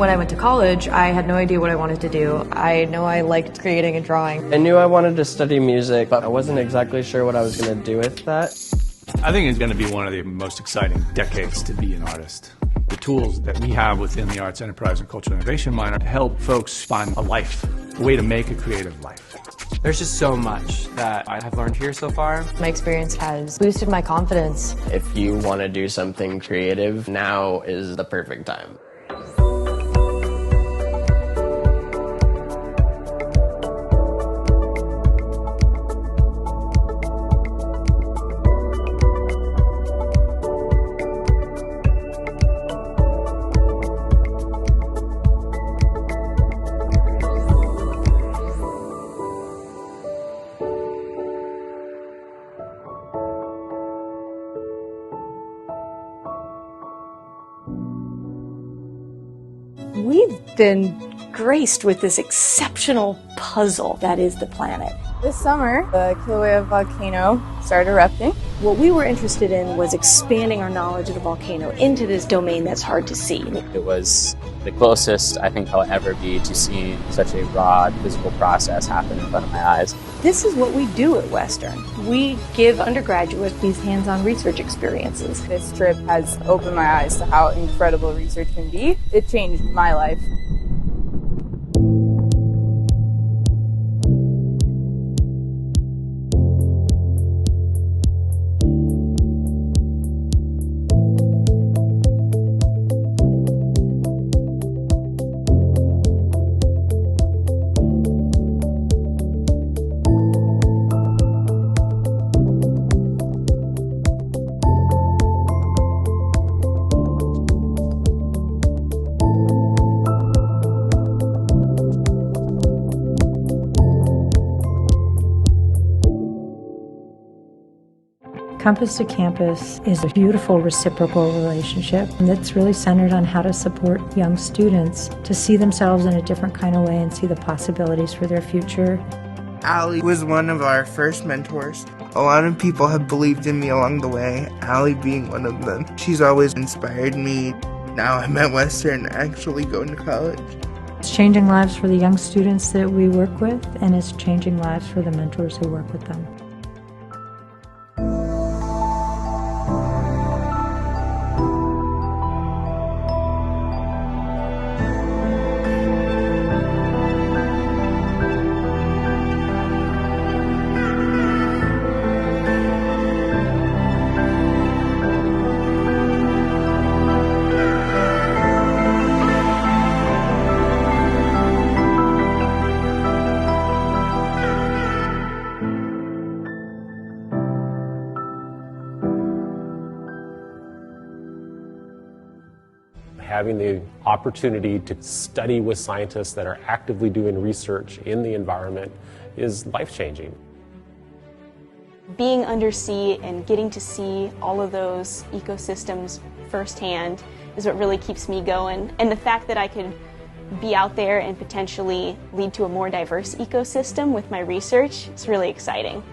When I went to college, I had no idea what I wanted to do. I know I liked creating and drawing. I knew I wanted to study music, but I wasn't exactly sure what I was going to do with that. I think it's going to be one of the most exciting decades to be an artist. The tools that we have within the Arts Enterprise and Cultural Innovation Minor help folks find a life, a way to make a creative life. There's just so much that I have learned here so far. My experience has boosted my confidence. If you want to do something creative, now is the perfect time. We've been graced with this exceptional puzzle that is the planet. This summer, the Kilauea volcano started erupting. What we were interested in was expanding our knowledge of the volcano into this domain that's hard to see. It was the closest I think I'll ever be to seeing such a raw physical process happen in front of my eyes. This is what we do at Western. We give undergraduates these hands-on research experiences. This trip has opened my eyes to how incredible research can be. It changed my life. Campus to Campus is a beautiful reciprocal relationship that's really centered on how to support young students to see themselves in a different kind of way and see the possibilities for their future. Allie was one of our first mentors. A lot of people have believed in me along the way, Allie being one of them. She's always inspired me. Now I'm at Western, actually going to college. It's changing lives for the young students that we work with, and it's changing lives for the mentors who work with them. Having the opportunity to study with scientists that are actively doing research in the environment is life-changing. Being undersea and getting to see all of those ecosystems firsthand is what really keeps me going. And the fact that I could be out there and potentially lead to a more diverse ecosystem with my research is really exciting.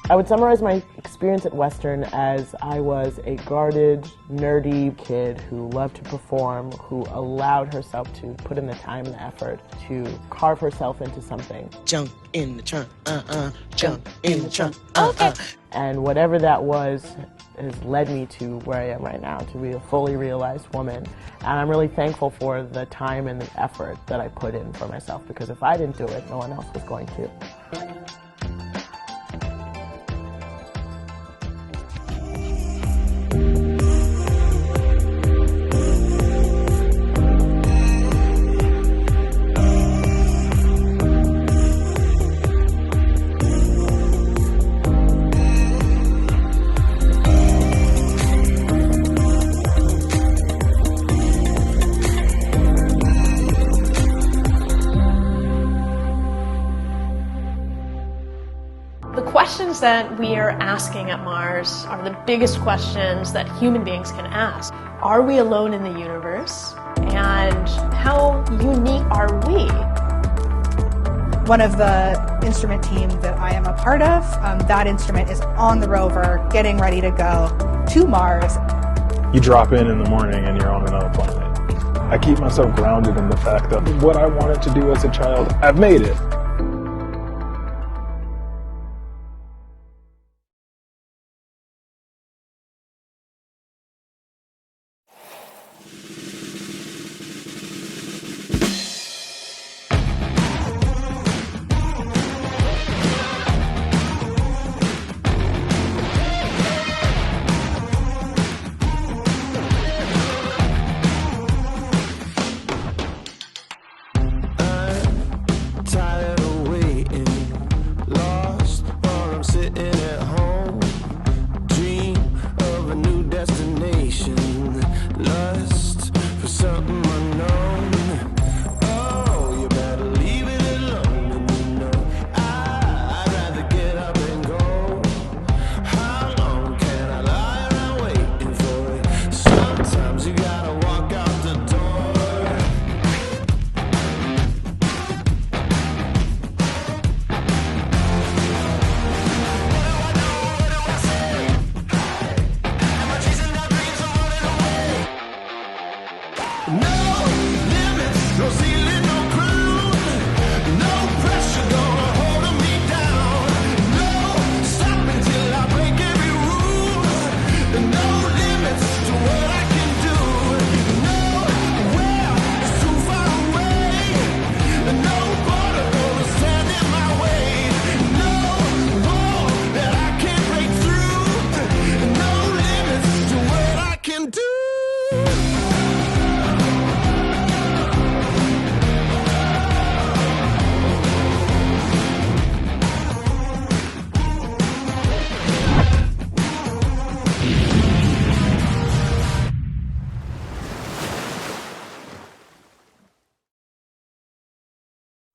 I would summarize my experience at Western as I was a guarded, nerdy kid who loved to perform, who allowed herself to put in the time and the effort to carve herself into something. Jump in the trunk, jump in the trunk, Okay. And whatever that was has led me to where I am right now, to be a fully realized woman. And I'm really thankful for the time and the effort that I put in for myself, because if I didn't do it, no one else was going to. questions that we are asking at Mars are the biggest questions that human beings can ask. Are we alone in the universe? And how unique are we? One of the instrument team that I am a part of, that instrument is on the rover, getting ready to go to Mars. You drop in the morning and you're on another planet. I keep myself grounded in the fact that what I wanted to do as a child, I've made it.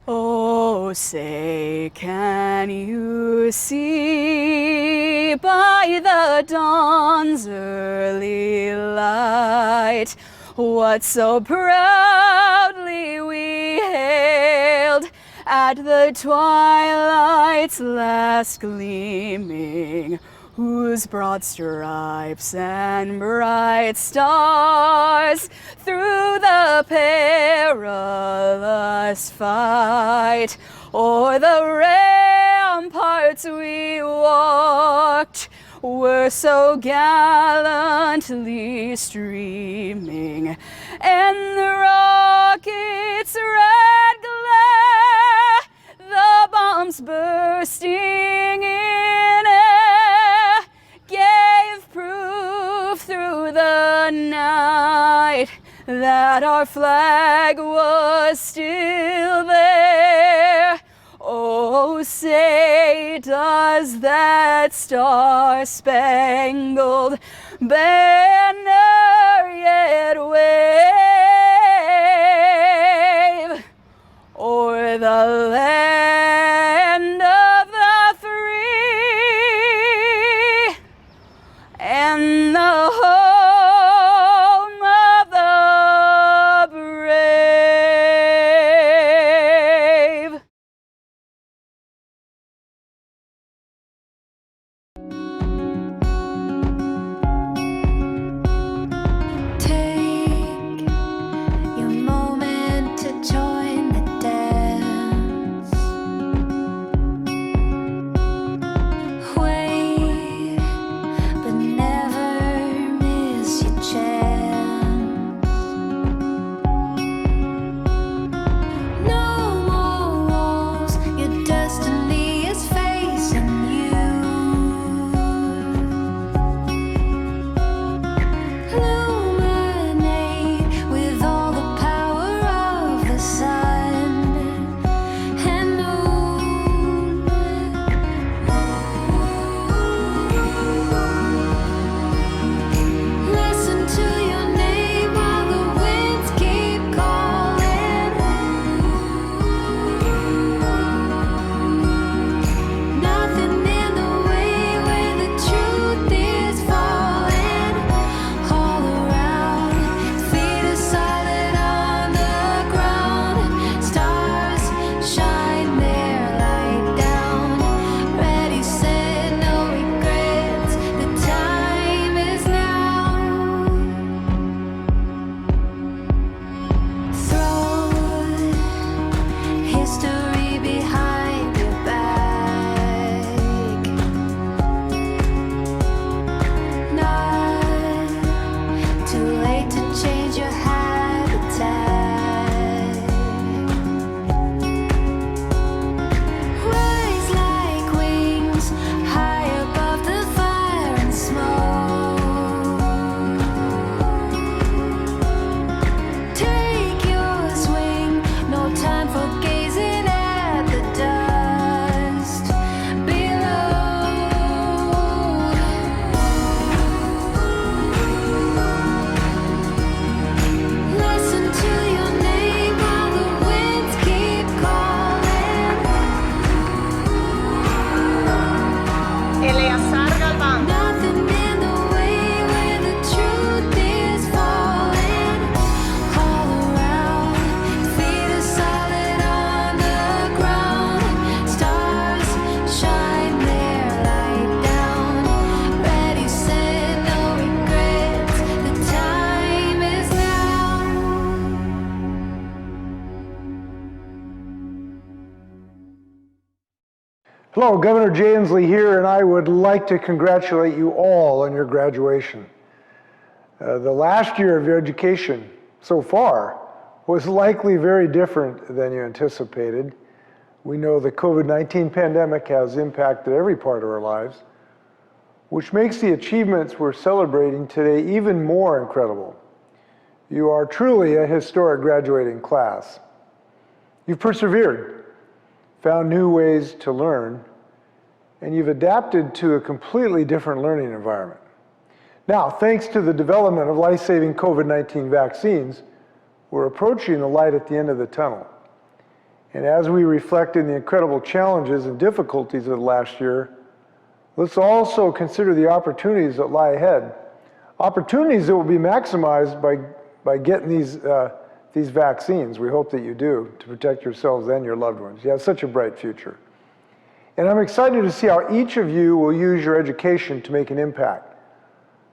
Oh, say, can you see by the dawn's early light what so proudly we hailed at the twilight's last gleaming, whose broad stripes and bright stars through the perilous fight o'er the ramparts we walked were so gallantly streaming, and the rocket's red glare, the bombs bursting in air, gave proof through the night that our flag was still there. Oh, say, does that star-spangled banner yet wave o'er the land of the free and the home of the brave? Take your moment to join the dance. Wait, but never miss Hello, Governor Jay Inslee here, and I would like to congratulate you all on your graduation. The last year of your education so far was likely very different than you anticipated. We know the COVID-19 pandemic has impacted every part of our lives, which makes the achievements we're celebrating today even more incredible. You are truly a historic graduating class. You've persevered, found new ways to learn, and you've adapted to a completely different learning environment. Now, thanks to the development of life-saving COVID-19 vaccines, we're approaching the light at the end of the tunnel. And as we reflect on the incredible challenges and difficulties of the last year, let's also consider the opportunities that lie ahead. Opportunities that will be maximized by getting these vaccines. We hope that you do, to protect yourselves and your loved ones. You have such a bright future. And I'm excited to see how each of you will use your education to make an impact,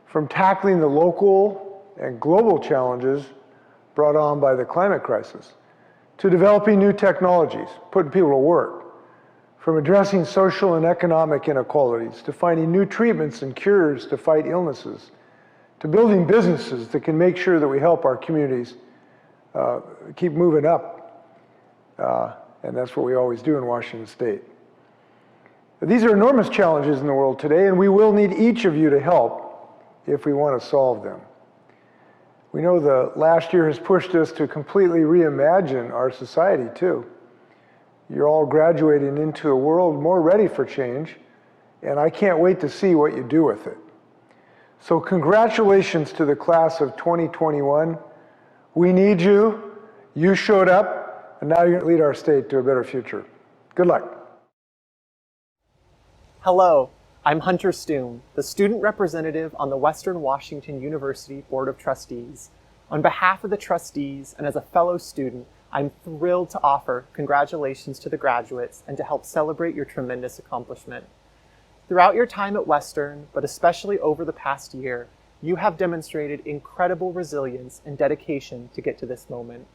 from tackling the local and global challenges brought on by the climate crisis, to developing new technologies, putting people to work, from addressing social and economic inequalities, to finding new treatments and cures to fight illnesses, to building businesses that can make sure that we help our communities keep moving up. And that's what we always do in Washington State. These are enormous challenges in the world today, and we will need each of you to help if we want to solve them. We know the last year has pushed us to completely reimagine our society too. You're all graduating into a world more ready for change, and I can't wait to see what you do with it. So congratulations to the class of 2021. We need you. You showed up, and now you're going to lead our state to a better future. Good luck. Hello, I'm Hunter Stoom, the student representative on the Western Washington University Board of Trustees. On behalf of the trustees and as a fellow student, I'm thrilled to offer congratulations to the graduates and to help celebrate your tremendous accomplishment. Throughout your time at Western, but especially over the past year, you have demonstrated incredible resilience and dedication to get to this moment.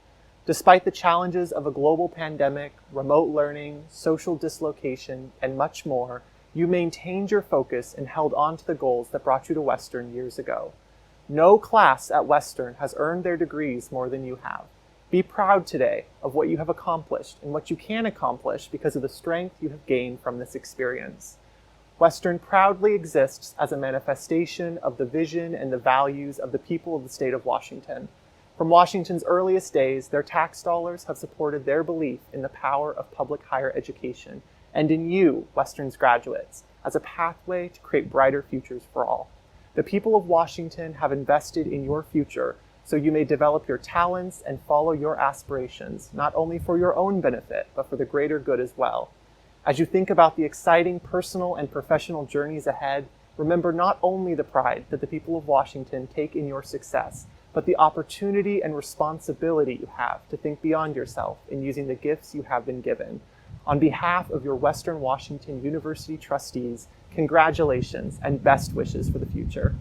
Despite the challenges of a global pandemic, remote learning, social dislocation, and much more, you maintained your focus and held on to the goals that brought you to Western years ago. No class at Western has earned their degrees more than you have. Be proud today of what you have accomplished and what you can accomplish because of the strength you have gained from this experience. Western proudly exists as a manifestation of the vision and the values of the people of the state of Washington. From Washington's earliest days, their tax dollars have supported their belief in the power of public higher education, and in you, Western's graduates, as a pathway to create brighter futures for all. The people of Washington have invested in your future so you may develop your talents and follow your aspirations, not only for your own benefit, but for the greater good as well. As you think about the exciting personal and professional journeys ahead, remember not only the pride that the people of Washington take in your success, but the opportunity and responsibility you have to think beyond yourself in using the gifts you have been given. On behalf of your Western Washington University trustees, congratulations and best wishes for the future.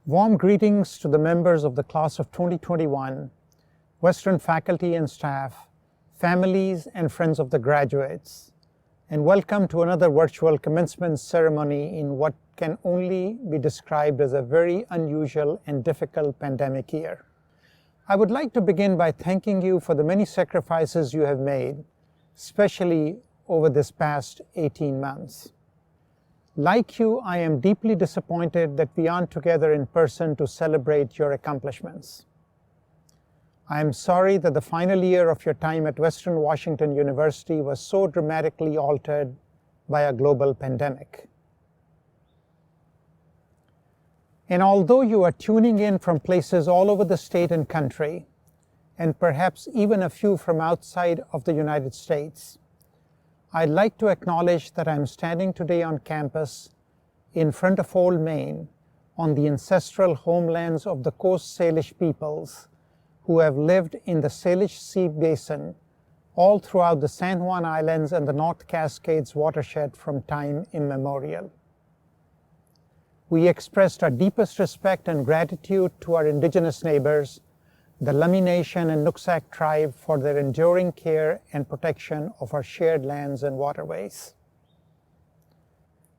Warm greetings to the members of the class of 2021, Western faculty and staff, families and friends of the graduates, and welcome to another virtual commencement ceremony in what can only be described as a very unusual and difficult pandemic year. I would like to begin by thanking you for the many sacrifices you have made, especially over this past 18 months. Like you, I am deeply disappointed that we aren't together in person to celebrate your accomplishments. I am sorry that the final year of your time at Western Washington University was so dramatically altered by a global pandemic. And although you are tuning in from places all over the state and country, and perhaps even a few from outside of the United States, I'd like to acknowledge that I'm standing today on campus in front of Old Main on the ancestral homelands of the Coast Salish peoples who have lived in the Salish Sea Basin all throughout the San Juan Islands and the North Cascades watershed from time immemorial. We expressed our deepest respect and gratitude to our indigenous neighbors, the Lummi Nation and Nooksack tribe for their enduring care and protection of our shared lands and waterways.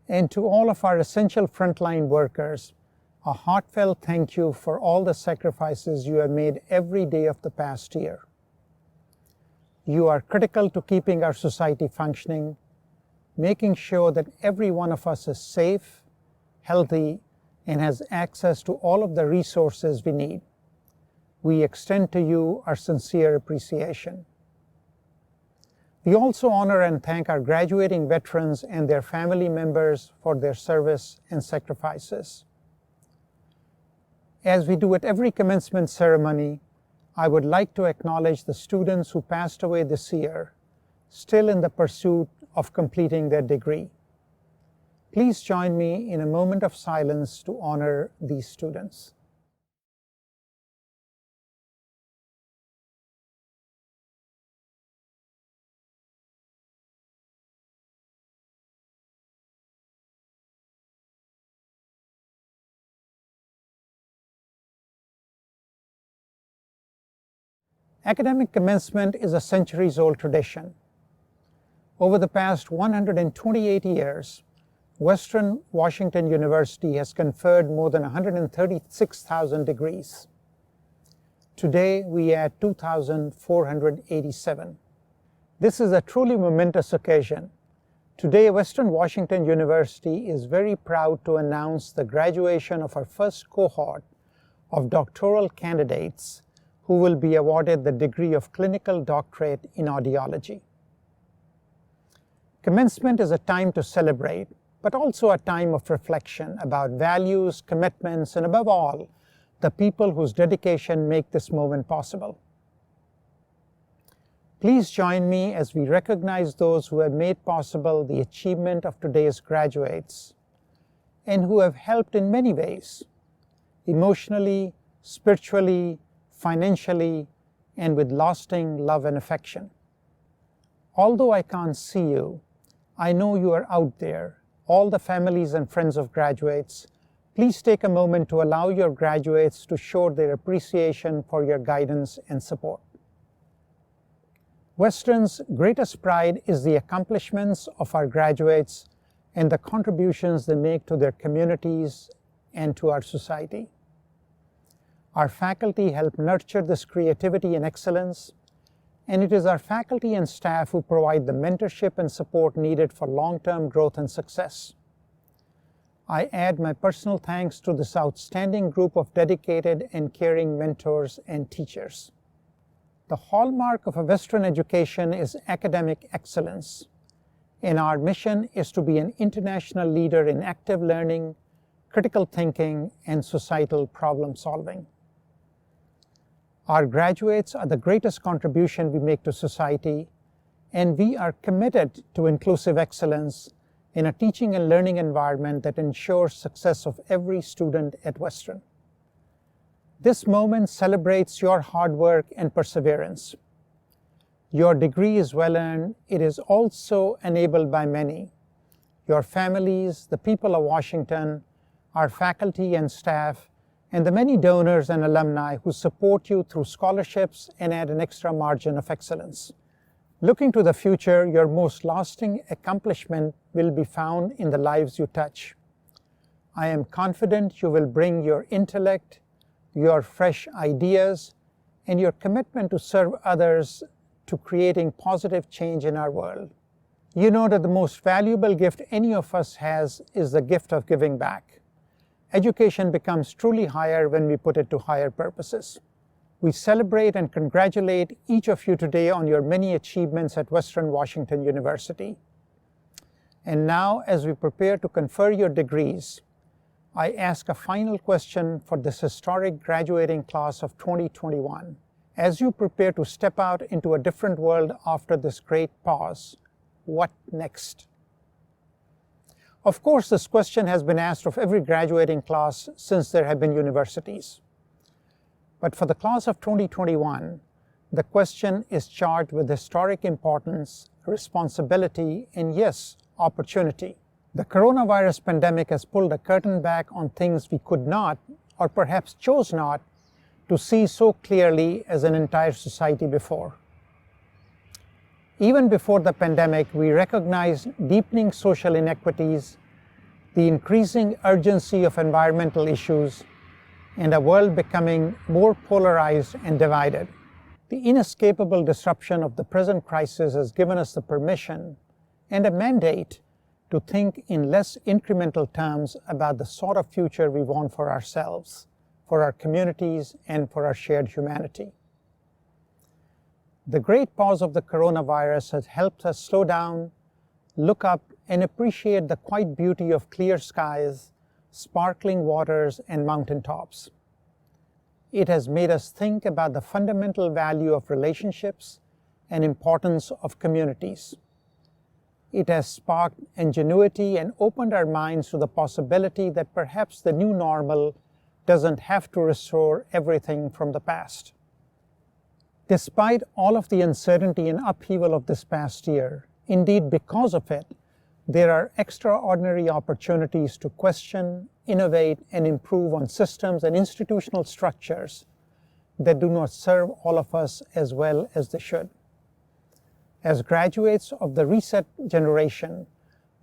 And to all of our essential frontline workers, a heartfelt thank you for all the sacrifices you have made every day of the past year. You are critical to keeping our society functioning, making sure that every one of us is safe, healthy, and has access to all of the resources we need. We extend to you our sincere appreciation. We also honor and thank our graduating veterans and their family members for their service and sacrifices. As we do at every commencement ceremony, I would like to acknowledge the students who passed away this year, still in the pursuit of completing their degree. Please join me in a moment of silence to honor these students. Academic commencement is a centuries-old tradition. Over the past 128 years, Western Washington University has conferred more than 136,000 degrees. Today, we add 2,487. This is a truly momentous occasion. Today, Western Washington University is very proud to announce the graduation of our first cohort of doctoral candidates who will be awarded the degree of clinical doctorate in audiology. Commencement is a time to celebrate, but also a time of reflection about values, commitments, and above all, the people whose dedication make this moment possible. Please join me as we recognize those who have made possible the achievement of today's graduates and who have helped in many ways, emotionally, spiritually, financially, and with lasting love and affection. Although I can't see you, I know you are out there, all the families and friends of graduates. Please take a moment to allow your graduates to show their appreciation for your guidance and support. Western's greatest pride is the accomplishments of our graduates and the contributions they make to their communities and to our society. Our faculty help nurture this creativity and excellence, and it is our faculty and staff who provide the mentorship and support needed for long-term growth and success. I add my personal thanks to this outstanding group of dedicated and caring mentors and teachers. The hallmark of a Western education is academic excellence, and our mission is to be an international leader in active learning, critical thinking, and societal problem solving. Our graduates are the greatest contribution we make to society, and we are committed to inclusive excellence in a teaching and learning environment that ensures success of every student at Western. This moment celebrates your hard work and perseverance. Your degree is well earned. It is also enabled by many: your families, the people of Washington, our faculty and staff, and the many donors and alumni who support you through scholarships and add an extra margin of excellence. Looking to the future, your most lasting accomplishment will be found in the lives you touch. I am confident you will bring your intellect, your fresh ideas, and your commitment to serve others to creating positive change in our world. You know that the most valuable gift any of us has is the gift of giving back. Education becomes truly higher when we put it to higher purposes. We celebrate and congratulate each of you today on your many achievements at Western Washington University. And now, as we prepare to confer your degrees, I ask a final question for this historic graduating class of 2021. As you prepare to step out into a different world after this great pause, what next? Of course, this question has been asked of every graduating class since there have been universities. But for the class of 2021, the question is charged with historic importance, responsibility, and yes, opportunity. The coronavirus pandemic has pulled a curtain back on things we could not, or perhaps chose not, to see so clearly as an entire society before. Even before the pandemic, we recognized deepening social inequities, the increasing urgency of environmental issues, and a world becoming more polarized and divided. The inescapable disruption of the present crisis has given us the permission and a mandate to think in less incremental terms about the sort of future we want for ourselves, for our communities, and for our shared humanity. The great pause of the coronavirus has helped us slow down, look up, and appreciate the quiet beauty of clear skies, sparkling waters, and mountaintops. It has made us think about the fundamental value of relationships and importance of communities. It has sparked ingenuity and opened our minds to the possibility that perhaps the new normal doesn't have to restore everything from the past. Despite all of the uncertainty and upheaval of this past year, indeed because of it, there are extraordinary opportunities to question, innovate, and improve on systems and institutional structures that do not serve all of us as well as they should. As graduates of the reset generation,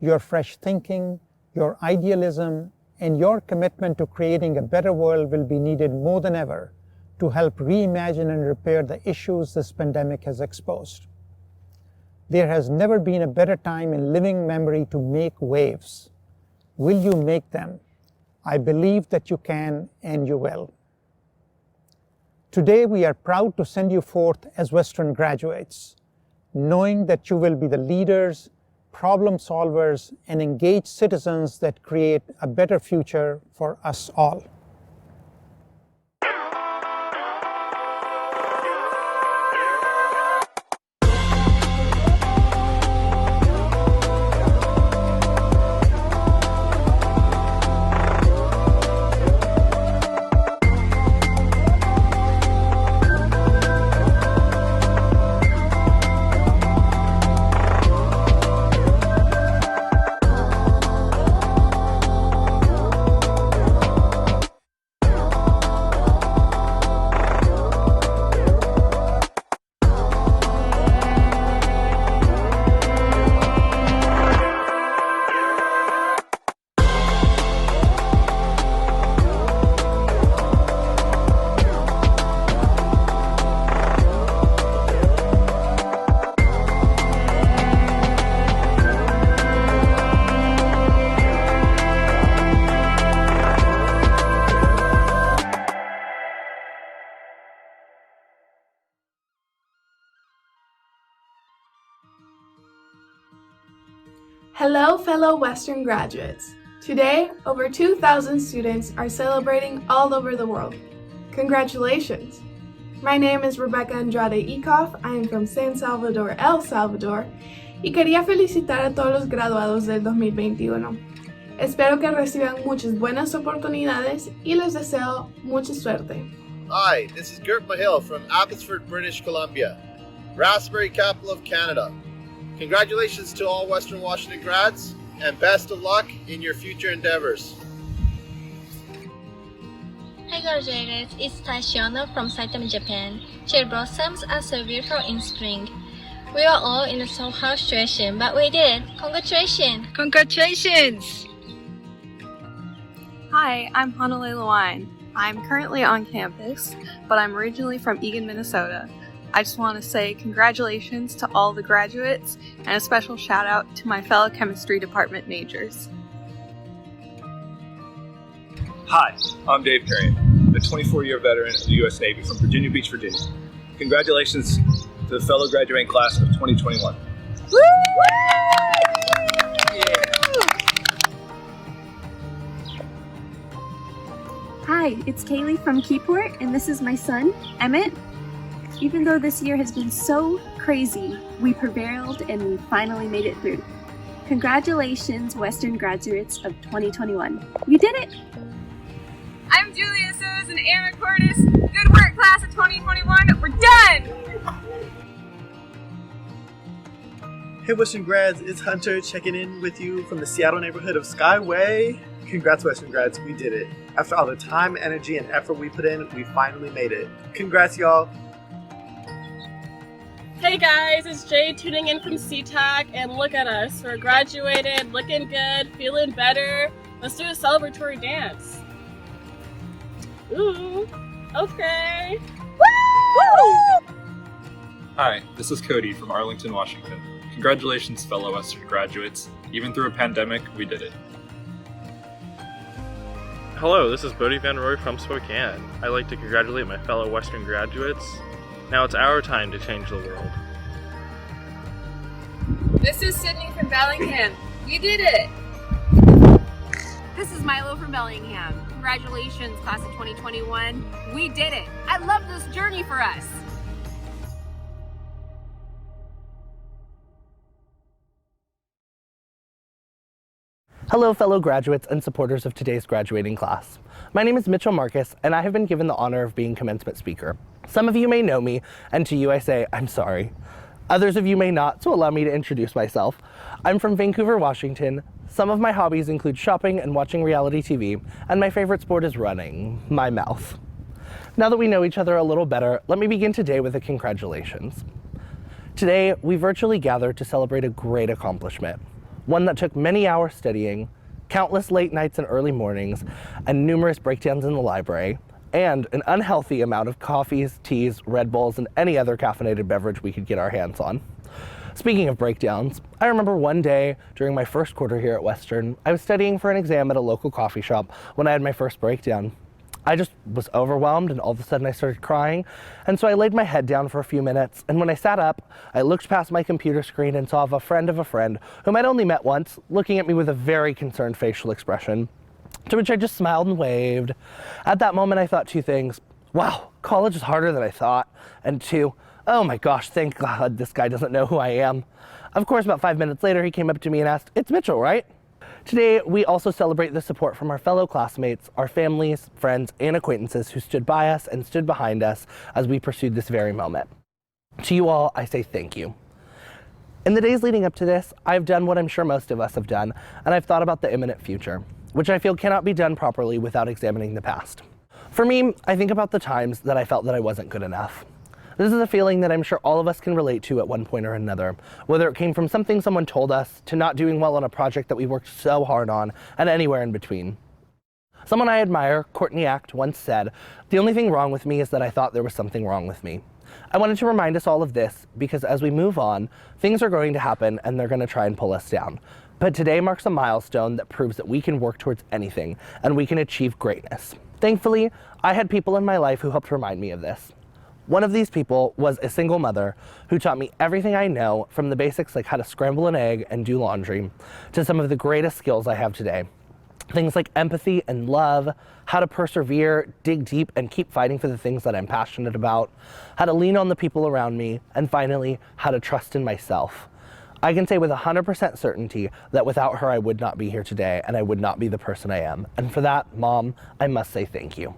your fresh thinking, your idealism, and your commitment to creating a better world will be needed more than ever to help reimagine and repair the issues this pandemic has exposed. There has never been a better time in living memory to make waves. Will you make them? I believe that you can and you will. Today we are proud to send you forth as Western graduates, knowing that you will be the leaders, problem solvers, and engaged citizens that create a better future for us all. Hello, fellow Western graduates. Today, over 2,000 students are celebrating all over the world. Congratulations! My name is Rebecca Andrade Ecoff. I am from San Salvador, El Salvador, y quería felicitar a todos los graduados del 2021. Espero que reciban muchas buenas oportunidades y les deseo mucha suerte. Hi, this is Gert Mahill from Abbotsford, British Columbia, raspberry capital of Canada. Congratulations to all Western Washington grads, and best of luck in your future endeavors. Hi graduates, it's Taishiona from Saitama, Japan. Cherry blossoms are so beautiful in spring. We are all in a so hard situation, but we did it. Congratulations! Congratulations! Hi, I'm Honolulu Wine. I'm currently on campus, but I'm originally from Eagan, Minnesota. I just want to say congratulations to all the graduates and a special shout out to my fellow chemistry department majors. Hi, I'm Dave Perry, a 24-year veteran of the U.S. Navy from Virginia Beach, Virginia. Congratulations to the fellow graduating class of 2021. Woo! Hi, it's Kaylee from Keyport, and this is my son, Emmett. Even though this year has been so crazy, we prevailed and we finally made it through. Congratulations, Western graduates of 2021. You did it! I'm Julia Soos and Anna Cordes. Good work, class of 2021. We're done! Hey Western grads, it's Hunter checking in with you from the Seattle neighborhood of Skyway. Congrats, Western grads, we did it. After all the time, energy, and effort we put in, we finally made it. Congrats, y'all. Hey guys, it's Jay tuning in from CTAC, and look at us. We're graduated, looking good, feeling better. Let's do a celebratory dance. Ooh, okay. Woo! Hi, this is Cody from Arlington, Washington. Congratulations, fellow Western graduates. Even through a pandemic, we did it. Hello, this is Bodie Van Roy from Spokane. I'd like to congratulate my fellow Western graduates. Now it's our time to change the world. This is Sydney from Bellingham. We did it! This is Milo from Bellingham. Congratulations, class of 2021. We did it! I love this journey for us! Hello, fellow graduates and supporters of today's graduating class. My name is Mitchell Marcus, and I have been given the honor of being commencement speaker. Some of you may know me, and to you I say, I'm sorry. Others of you may not, so allow me to introduce myself. I'm from Vancouver, Washington. Some of my hobbies include shopping and watching reality TV, and my favorite sport is running, my mouth. Now that we know each other a little better, let me begin today with a congratulations. Today, we virtually gathered to celebrate a great accomplishment. One that took many hours studying, countless late nights and early mornings, and numerous breakdowns in the library, and an unhealthy amount of coffees, teas, Red Bulls, and any other caffeinated beverage we could get our hands on. Speaking of breakdowns, I remember one day during my first quarter here at Western, I was studying for an exam at a local coffee shop when I had my first breakdown. I just was overwhelmed, and all of a sudden I started crying, and so I laid my head down for a few minutes, and when I sat up, I looked past my computer screen and saw a friend of a friend, whom I'd only met once, looking at me with a very concerned facial expression, to which I just smiled and waved. At that moment I thought two things: wow, college is harder than I thought, and two, oh my gosh, thank God this guy doesn't know who I am. Of course, about 5 minutes later he came up to me and asked, "It's Mitchell, right?" Today, we also celebrate the support from our fellow classmates, our families, friends, and acquaintances who stood by us and stood behind us as we pursued this very moment. To you all, I say thank you. In the days leading up to this, I've done what I'm sure most of us have done, and I've thought about the imminent future, which I feel cannot be done properly without examining the past. For me, I think about the times that I felt that I wasn't good enough. This is a feeling that I'm sure all of us can relate to at one point or another, whether it came from something someone told us, to not doing well on a project that we worked so hard on, and anywhere in between. Someone I admire, Courtney Act, once said, "The only thing wrong with me is that I thought there was something wrong with me." I wanted to remind us all of this because as we move on, things are going to happen and they're going to try and pull us down. But today marks a milestone that proves that we can work towards anything and we can achieve greatness. Thankfully, I had people in my life who helped remind me of this. One of these people was a single mother who taught me everything I know, from the basics like how to scramble an egg and do laundry, to some of the greatest skills I have today. Things like empathy and love, how to persevere, dig deep, and keep fighting for the things that I'm passionate about, how to lean on the people around me, and finally, how to trust in myself. I can say with 100% certainty that without her I would not be here today, and I would not be the person I am. And for that, Mom, I must say thank you.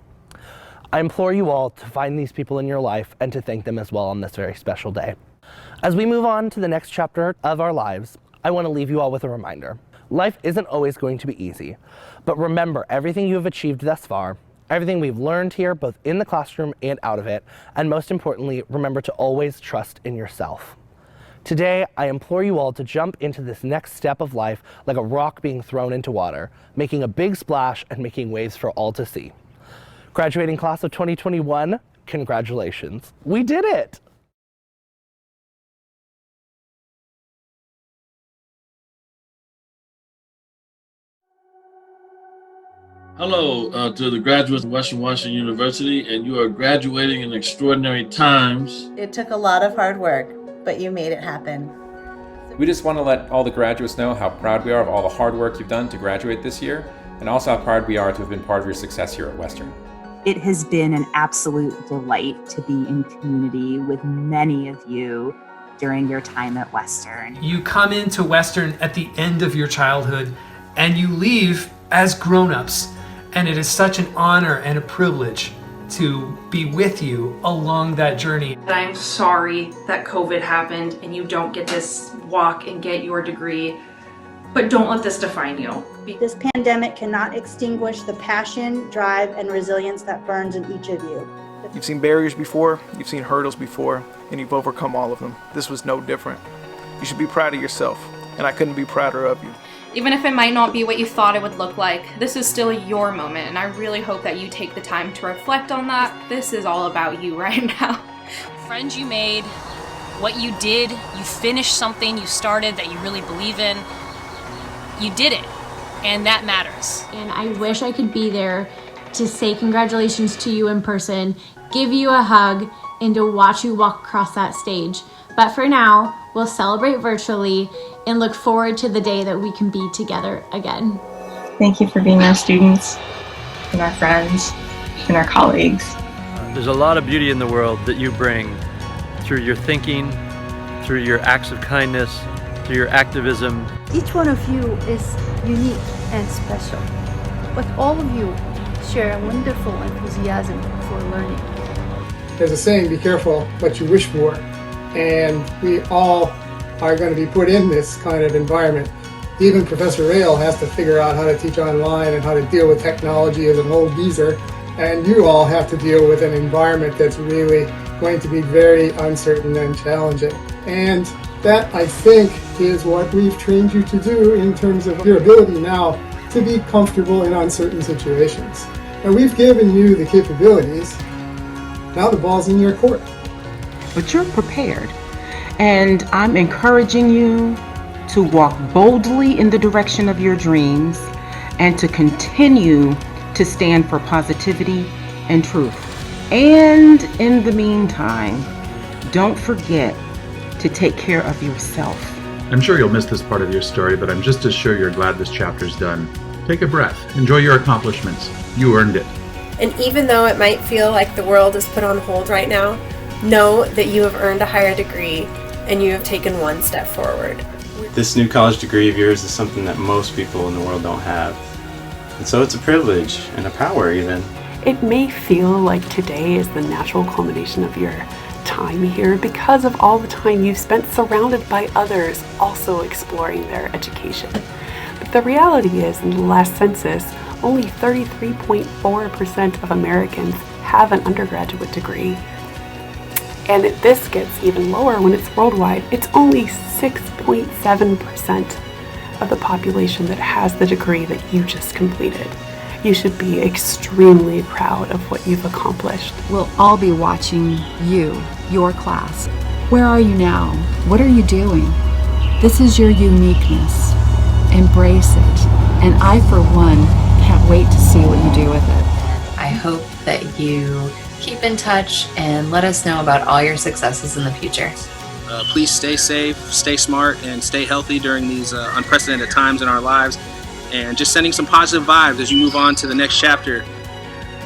I implore you all to find these people in your life and to thank them as well on this very special day. As we move on to the next chapter of our lives, I want to leave you all with a reminder. Life isn't always going to be easy, but remember everything you have achieved thus far, everything we've learned here, both in the classroom and out of it, and most importantly, remember to always trust in yourself. Today, I implore you all to jump into this next step of life like a rock being thrown into water, making a big splash and making waves for all to see. Graduating class of 2021, congratulations. We did it! Hello to the graduates of Western Washington University, and you are graduating in extraordinary times. It took a lot of hard work, but you made it happen. We just want to let all the graduates know how proud we are of all the hard work you've done to graduate this year, and also how proud we are to have been part of your success here at Western. It has been an absolute delight to be in community with many of you during your time at Western. You come into Western at the end of your childhood and you leave as grown-ups, and it is such an honor and a privilege to be with you along that journey. I'm sorry that COVID happened and you don't get to walk and get your degree. But don't let this define you. This pandemic cannot extinguish the passion, drive, and resilience that burns in each of you. You've seen barriers before, you've seen hurdles before, and you've overcome all of them. This was no different. You should be proud of yourself, and I couldn't be prouder of you. Even if it might not be what you thought it would look like, this is still your moment, and I really hope that you take the time to reflect on that. This is all about you right now. Friends you made, what you did, you finished something you started that you really believe in. You did it, and that matters. And I wish I could be there to say congratulations to you in person, give you a hug, and to watch you walk across that stage. But for now, we'll celebrate virtually and look forward to the day that we can be together again. Thank you for being our students and our friends and our colleagues. There's a lot of beauty in the world that you bring through your thinking, through your acts of kindness, through your activism. Each one of you is unique and special, but all of you share a wonderful enthusiasm for learning. There's a saying, be careful what you wish for, and we all are going to be put in this kind of environment. Even Professor Rail has to figure out how to teach online and how to deal with technology as an old geezer, and you all have to deal with an environment that's really going to be very uncertain and challenging. And that, I think, is what we've trained you to do in terms of your ability now to be comfortable in uncertain situations. And we've given you the capabilities. Now the ball's in your court. But you're prepared. And I'm encouraging you to walk boldly in the direction of your dreams and to continue to stand for positivity and truth. And in the meantime, don't forget to take care of yourself. I'm sure you'll miss this part of your story, but I'm just as sure you're glad this chapter's done. Take a breath. Enjoy your accomplishments. You earned it. And even though it might feel like the world is put on hold right now, know that you have earned a higher degree and you have taken one step forward. This new college degree of yours is something that most people in the world don't have. And so it's a privilege and a power even. It may feel like today is the natural culmination of your time here because of all the time you've spent surrounded by others also exploring their education. But the reality is, in the last census, only 33.4% of Americans have an undergraduate degree. And this gets even lower when it's worldwide. It's only 6.7% of the population that has the degree that you just completed. You should be extremely proud of what you've accomplished. We'll all be watching you, your class. Where are you now? What are you doing? This is your uniqueness. Embrace it. And I, for one, can't wait to see what you do with it. I hope that you keep in touch and let us know about all your successes in the future. Please stay safe, stay smart, and stay healthy during these unprecedented times in our lives. And just sending some positive vibes as you move on to the next chapter.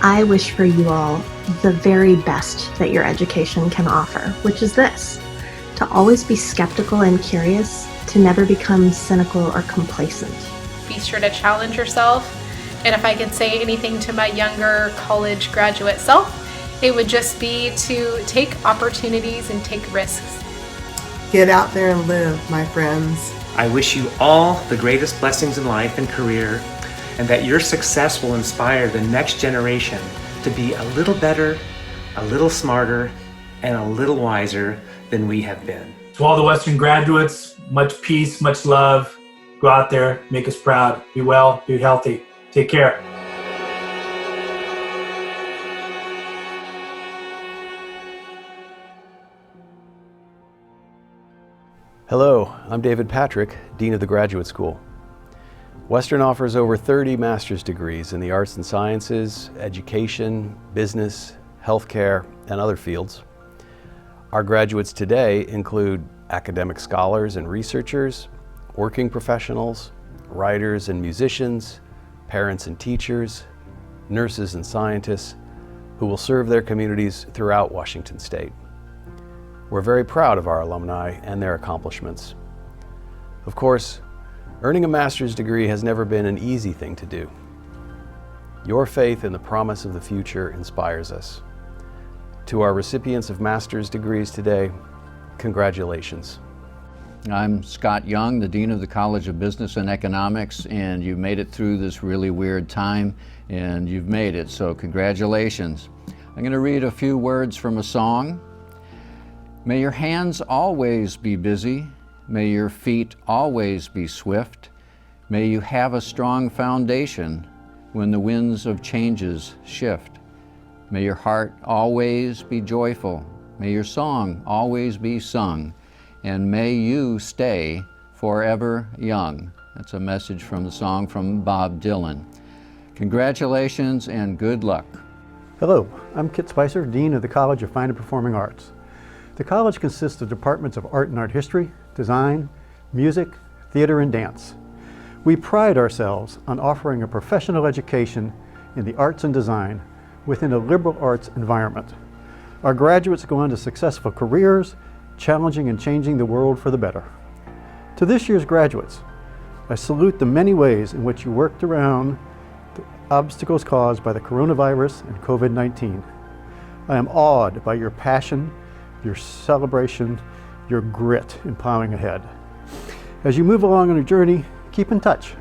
I wish for you all the very best that your education can offer, which is this: to always be skeptical and curious, to never become cynical or complacent. Be sure to challenge yourself. And if I could say anything to my younger college graduate self, it would just be to take opportunities and take risks. Get out there and live, my friends. I wish you all the greatest blessings in life and career, and that your success will inspire the next generation to be a little better, a little smarter, and a little wiser than we have been. To all the Western graduates, much peace, much love. Go out there, make us proud. Be well, be healthy. Take care. Hello, I'm David Patrick, Dean of the Graduate School. Western offers over 30 master's degrees in the arts and sciences, education, business, healthcare, and other fields. Our graduates today include academic scholars and researchers, working professionals, writers and musicians, parents and teachers, nurses and scientists who will serve their communities throughout Washington State. We're very proud of our alumni and their accomplishments. Of course, earning a master's degree has never been an easy thing to do. Your faith in the promise of the future inspires us. To our recipients of master's degrees today, congratulations. I'm Scott Young, the Dean of the College of Business and Economics, and you made it through this really weird time, and you've made it, so congratulations. I'm going to read a few words from a song. May your hands always be busy. May your feet always be swift. May you have a strong foundation when the winds of changes shift. May your heart always be joyful. May your song always be sung. And may you stay forever young. That's a message from the song from Bob Dylan. Congratulations and good luck. Hello, I'm Kit Spicer, Dean of the College of Fine and Performing Arts. The college consists of departments of art and art history, design, music, theater, and dance. We pride ourselves on offering a professional education in the arts and design within a liberal arts environment. Our graduates go on to successful careers, challenging and changing the world for the better. To this year's graduates, I salute the many ways in which you worked around the obstacles caused by the coronavirus and COVID-19. I am awed by your passion, your celebration, your grit in plowing ahead. As you move along on your journey, keep in touch.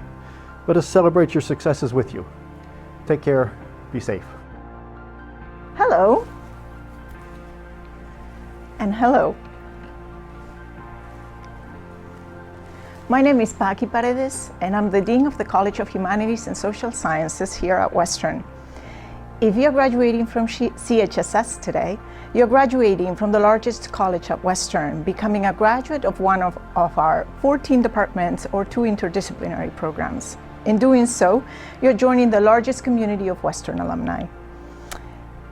Let us celebrate your successes with you. Take care, be safe. Hello. And hello. My name is Paqui Paredes, and I'm the Dean of the College of Humanities and Social Sciences here at Western. If you're graduating from CHSS today, you're graduating from the largest college at Western, becoming a graduate of one of our 14 departments or 2 interdisciplinary programs. In doing so, you're joining the largest community of Western alumni.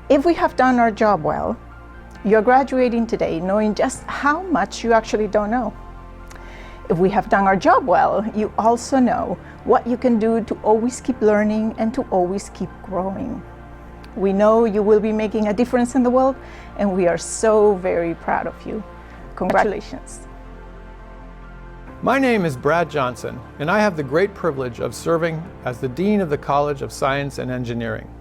If we have done our job well, you're graduating today knowing just how much you actually don't know. If we have done our job well, you also know what you can do to always keep learning and to always keep growing. We know you will be making a difference in the world, and we are so very proud of you. Congratulations. My name is Brad Johnson, and I have the great privilege of serving as the Dean of the College of Science and Engineering.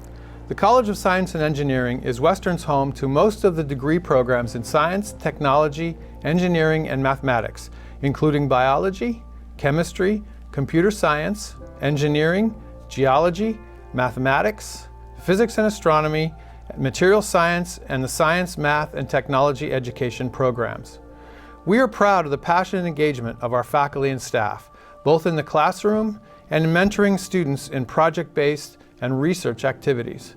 The College of Science and Engineering is Western's home to most of the degree programs in science, technology, engineering, and mathematics, including biology, chemistry, computer science, engineering, geology, mathematics, physics and astronomy, material science, and the science, math, and technology education programs. We are proud of the passion and engagement of our faculty and staff, both in the classroom and in mentoring students in project-based and research activities.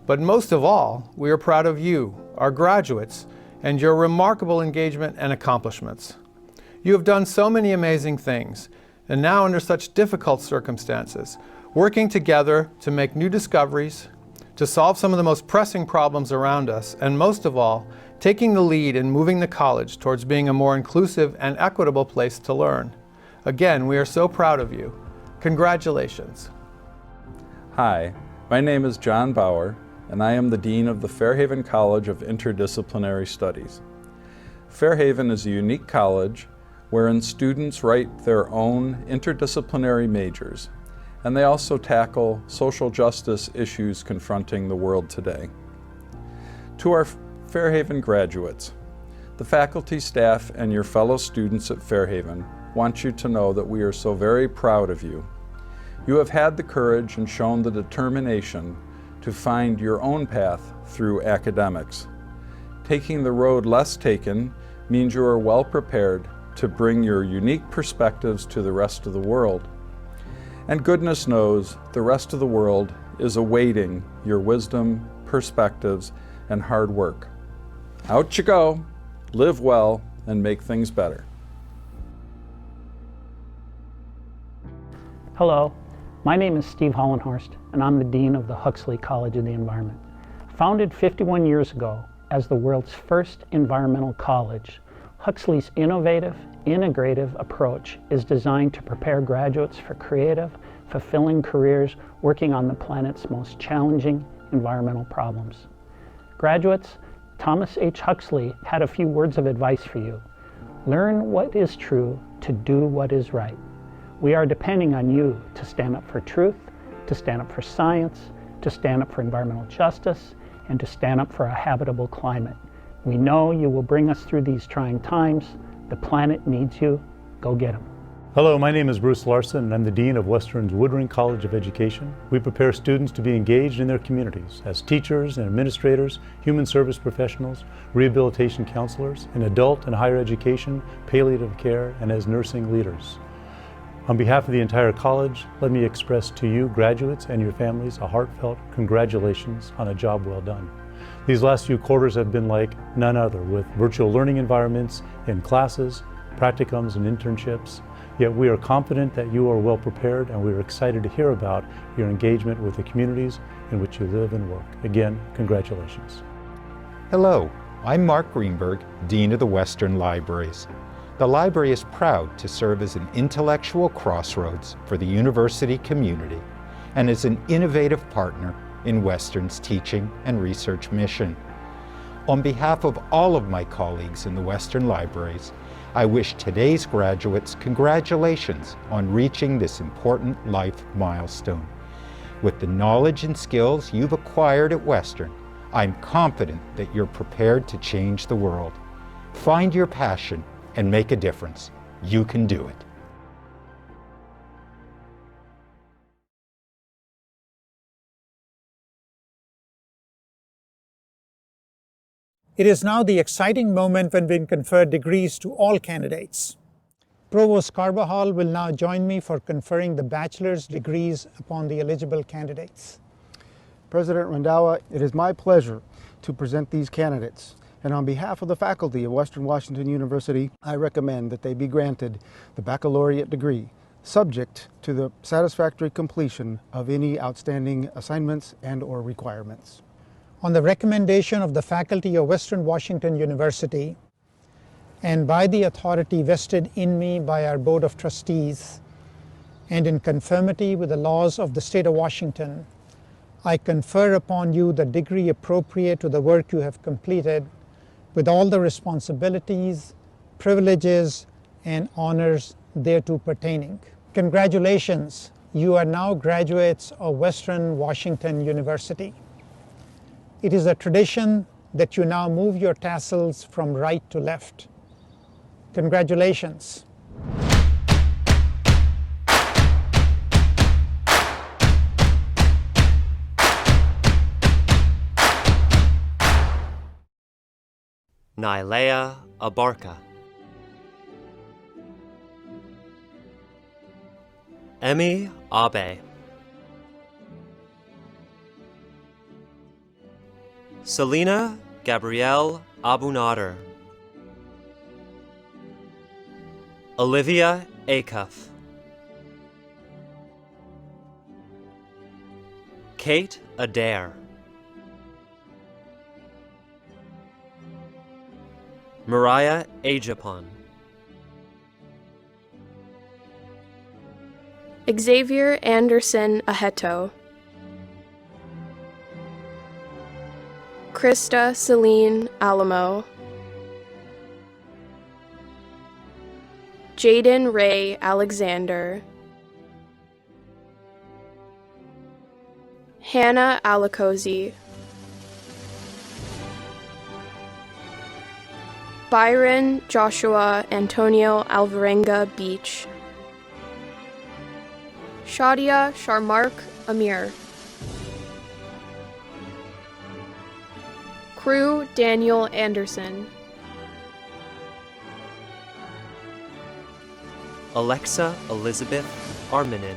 But most of all, we are proud of you, our graduates, and your remarkable engagement and accomplishments. You have done so many amazing things, and now under such difficult circumstances, working together to make new discoveries, to solve some of the most pressing problems around us, and most of all, taking the lead in moving the college towards being a more inclusive and equitable place to learn. Again, we are so proud of you. Congratulations. Hi, my name is John Bauer, and I am the Dean of the Fairhaven College of Interdisciplinary Studies. Fairhaven is a unique college wherein students write their own interdisciplinary majors, and they also tackle social justice issues confronting the world today. To our Fairhaven graduates, the faculty, staff, and your fellow students at Fairhaven want you to know that we are so very proud of you. You have had the courage and shown the determination to find your own path through academics. Taking the road less taken means you are well prepared to bring your unique perspectives to the rest of the world. And goodness knows the rest of the world is awaiting your wisdom, perspectives, and hard work. Out you go, live well, and make things better. Hello, my name is Steve Hollenhorst, and I'm the Dean of the Huxley College of the Environment. Founded 51 years ago as the world's first environmental college, Huxley's innovative, integrative approach is designed to prepare graduates for creative, fulfilling careers working on the planet's most challenging environmental problems. Graduates, Thomas H. Huxley had a few words of advice for you. Learn what is true to do what is right. We are depending on you to stand up for truth, to stand up for science, to stand up for environmental justice, and to stand up for a habitable climate. We know you will bring us through these trying times. The planet needs you. Go get them. Hello, my name is Bruce Larson, and I'm the Dean of Western's Woodring College of Education. We prepare students to be engaged in their communities as teachers and administrators, human service professionals, rehabilitation counselors, in adult and higher education, palliative care, and as nursing leaders. On behalf of the entire college, let me express to you, graduates and your families, a heartfelt congratulations on a job well done. These last few quarters have been like none other, with virtual learning environments in classes, practicums, and internships. Yet we are confident that you are well prepared, and we are excited to hear about your engagement with the communities in which you live and work. Again, congratulations. Hello, I'm Mark Greenberg, Dean of the Western Libraries. The library is proud to serve as an intellectual crossroads for the university community and is an innovative partner in Western's teaching and research mission. On behalf of all of my colleagues in the Western Libraries, I wish today's graduates congratulations on reaching this important life milestone. With the knowledge and skills you've acquired at Western, I'm confident that you're prepared to change the world. Find your passion and make a difference. You can do it. It is now the exciting moment when we confer degrees to all candidates. Provost Carbajal will now join me for conferring the bachelor's degrees upon the eligible candidates. President Randhawa, it is my pleasure to present these candidates. And on behalf of the faculty of Western Washington University, I recommend that they be granted the baccalaureate degree, subject to the satisfactory completion of any outstanding assignments and/or requirements. On the recommendation of the faculty of Western Washington University, and by the authority vested in me by our Board of Trustees, and in conformity with the laws of the state of Washington, I confer upon you the degree appropriate to the work you have completed, with all the responsibilities, privileges, and honors thereto pertaining. Congratulations, you are now graduates of Western Washington University. It is a tradition that you now move your tassels from right to left. Congratulations. Nailea Abarca, Emi Abe, Selena Gabrielle Abunader, Olivia Acuff, Kate Adair, Mariah Ajapon, Xavier Anderson Aheto, Krista Celine Alamo, Jaden Ray Alexander, Hannah Alacozy, Byron Joshua Antonio Alvarenga Beach, Shadia Sharmark Amir, Crew Daniel Anderson, Alexa Elizabeth Arminen,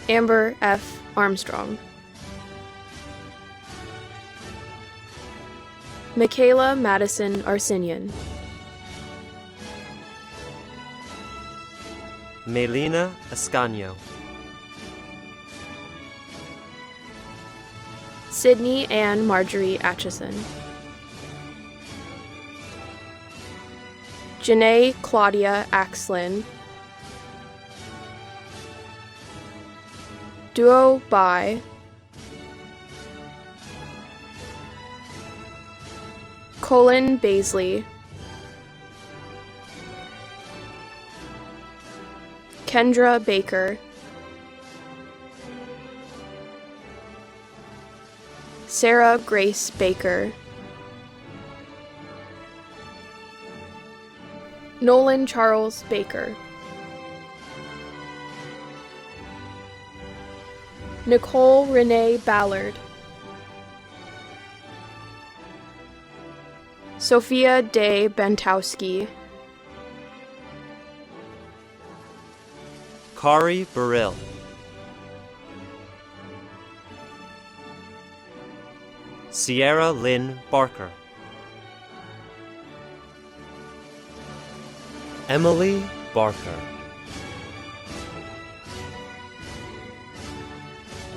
Amber F. Armstrong, Michaela Madison Arsenian, Melina Ascanio, Sydney Ann Marjorie Atchison, Janae Claudia Axlin, Duo Bai, Colin Baisley, Kendra Baker, Sarah Grace Baker, Nolan Charles Baker, Nicole Renee Ballard, Sophia Day Bentowski, Kari Burrill, Sierra Lynn Barker, Emily Barker,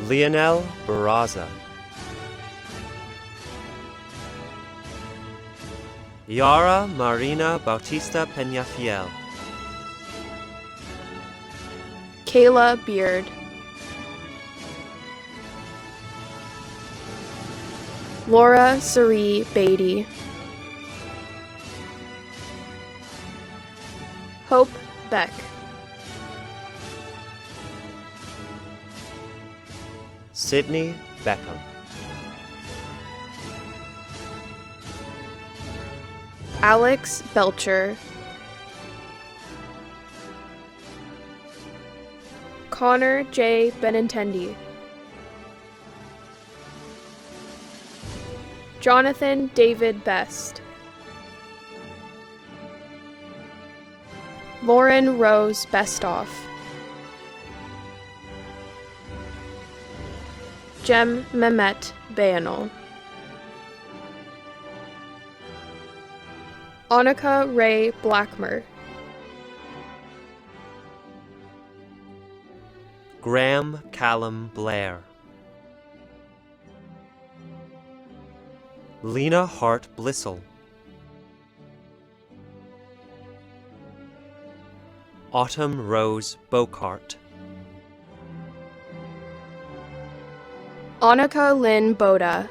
Leonel Barraza, Yara Marina Bautista Peñafiel, Kayla Beard, Laura Sari Beatty, Hope Beck, Sydney Beckham, Alex Belcher, Connor J. Benintendi, Jonathan David Best, Lauren Rose Bestoff, Jem Mehmet Bayanol, Annika Ray Blackmer, Graham Callum Blair, Lena Hart Blissell, Autumn Rose Bocart, Annika Lynn Boda,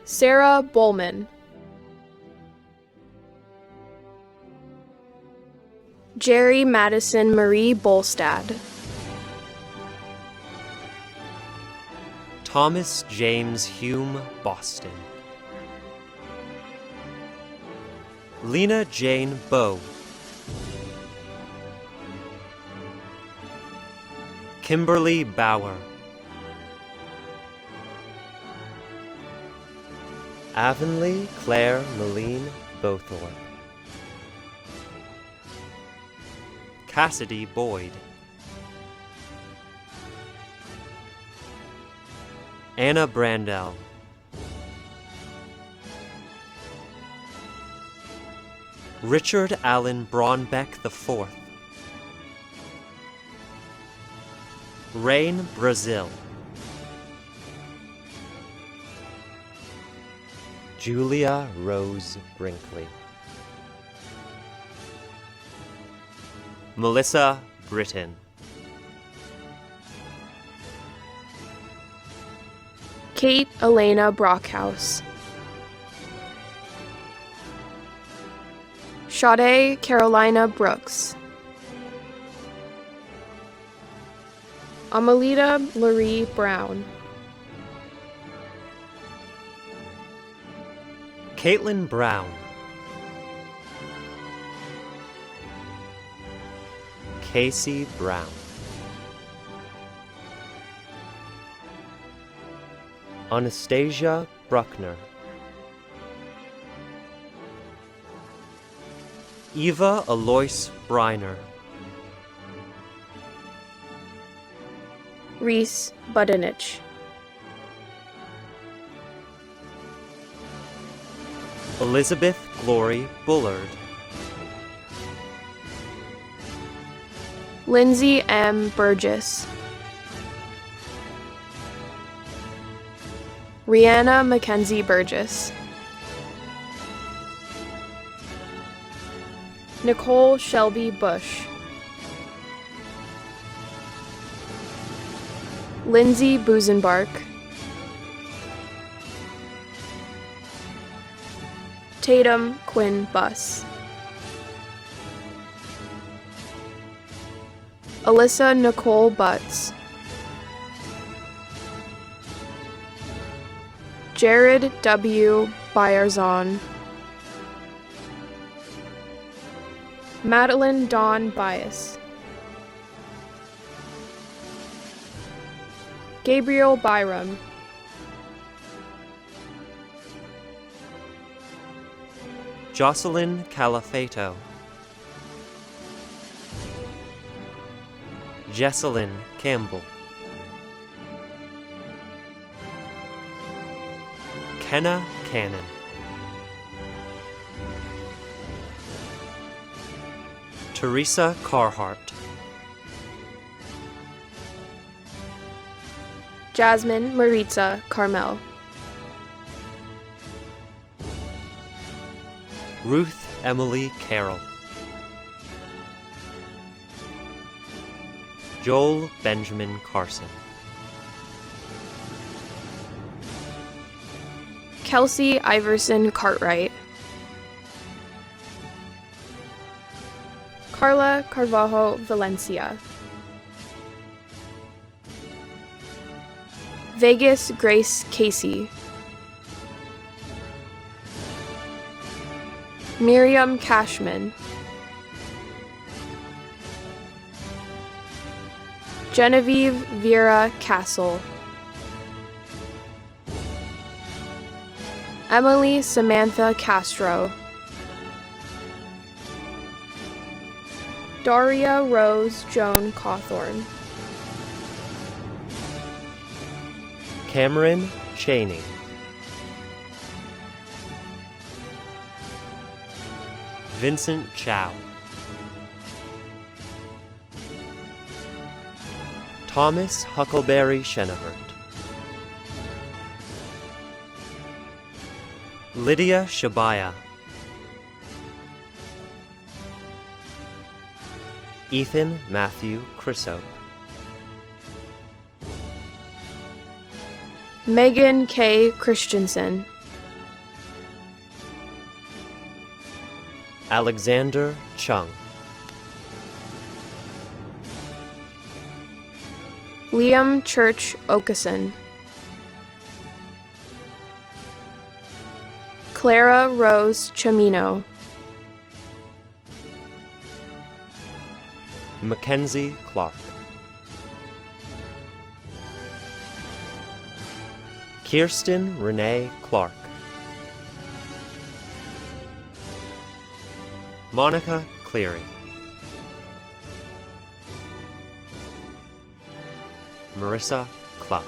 Sarah Bowman, Jerry Madison Marie Bolstad, Thomas James Hume Boston, Lena Jane Bowe, Kimberly Bauer, Avonlea Claire Meline Bowthorpe, Cassidy Boyd, Anna Brandel, Richard Allen Braunbeck IV, Rain Brazil, Julia Rose Brinkley, Melissa Britton, Kate Elena Brockhouse, Sade Carolina Brooks, Amelita Laurie Brown, Caitlin Brown, Casey Brown, Anastasia Bruckner, Eva Alois Briner, Reese Budenich, Elizabeth Glory Bullard, Lindsay M. Burgess, Rihanna Mackenzie Burgess, Nicole Shelby Bush, Lindsay Busenbark, Tatum Quinn Buss, Alyssa Nicole Butts, Jared W. Bayerzon. Madeline Dawn Bias. Gabriel Byram. Jocelyn Califato. Jesselyn Campbell. Kenna Cannon. Teresa Carhart. Jasmine Maritza Carmel. Ruth Emily Carroll. Joel Benjamin Carson. Kelsey Iverson Cartwright. Carla Carvalho Valencia. Vegas Grace Casey. Miriam Cashman. Genevieve Vera Castle. Emily Samantha Castro. Daria Rose Joan Cawthorn. Cameron Cheney. Vincent Chow. Thomas Huckleberry Shenevert. Lydia Shabaya. Ethan Matthew Crisop. Megan K. Christensen. Alexander Chung. Liam Church Okeson. Clara Rose Chamino. Mackenzie Clark. Kirsten Renee Clark. Monica Cleary. Marissa Clough.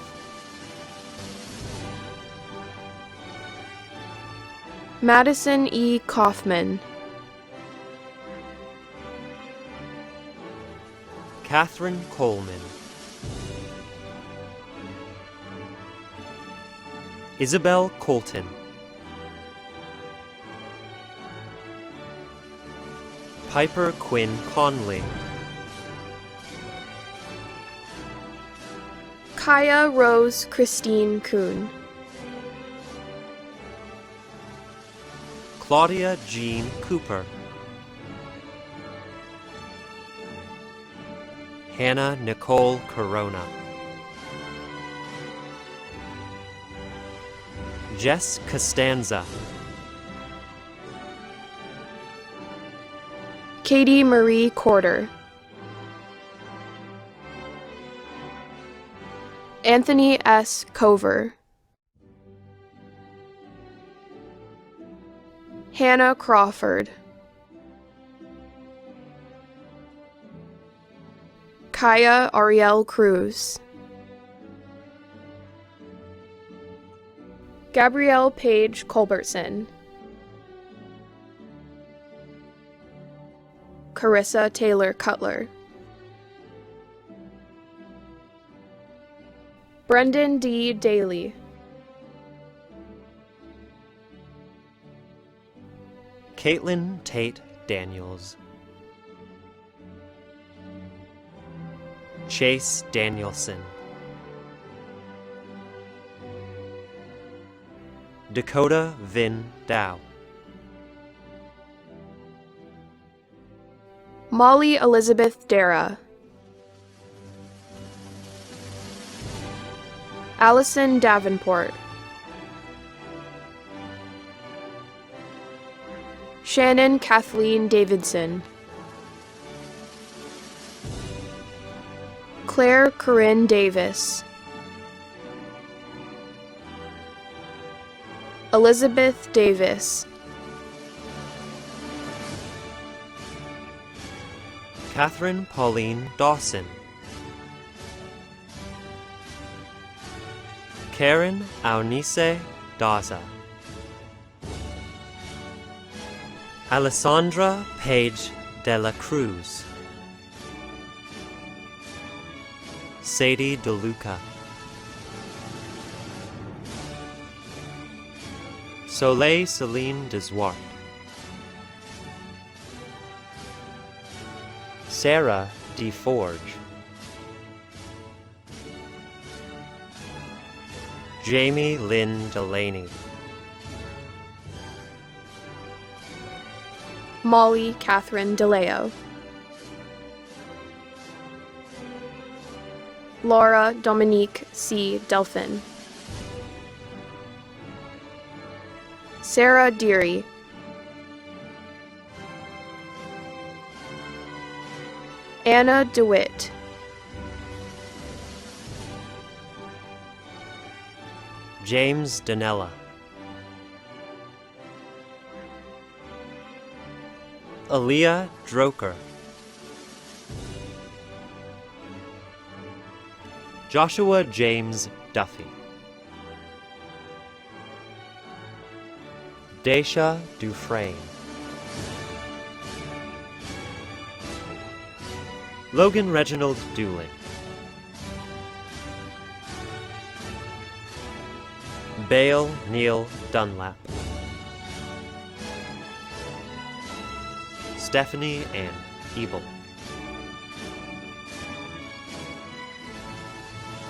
Madison E. Kaufman. Catherine Coleman. Isabel Colton. Piper Quinn Conley. Kaya Rose Christine Kuhn. Claudia Jean Cooper. Hannah Nicole Corona. Jess Costanza. Katie Marie Corder. Anthony S. Cover. Hannah Crawford. Kaya Ariel Cruz. Gabrielle Page Culbertson. Carissa Taylor Cutler. Brendan D. Daly. Caitlin Tate Daniels. Chase Danielson. Dakota Vin Dow. Molly Elizabeth Dara. Allison Davenport. Shannon Kathleen Davidson, Claire Corinne Davis, Elizabeth Davis, Catherine Pauline Dawson, Karen Aunice Daza, Alessandra Page de la Cruz, Sadie DeLuca, Soleil Celine Deswart, Sarah D. Forge, Jamie Lynn Delaney, Molly Catherine DeLeo, Laura Dominique C. Delphin, Sarah Deary, Anna DeWitt, James Danella, Aaliyah Droker, Joshua James Duffy, Daisha Dufresne, Logan Reginald Dooling, Bale Neil Dunlap, Stephanie Ann Ebel,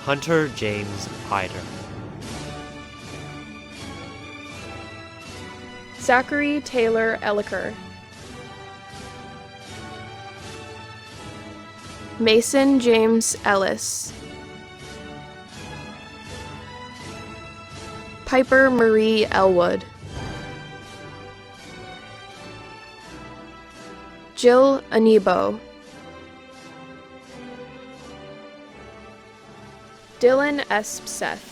Hunter James Hyder, Zachary Taylor Elliker, Mason James Ellis, Piper Marie Elwood, Jill Anebo, Dylan S. Seth,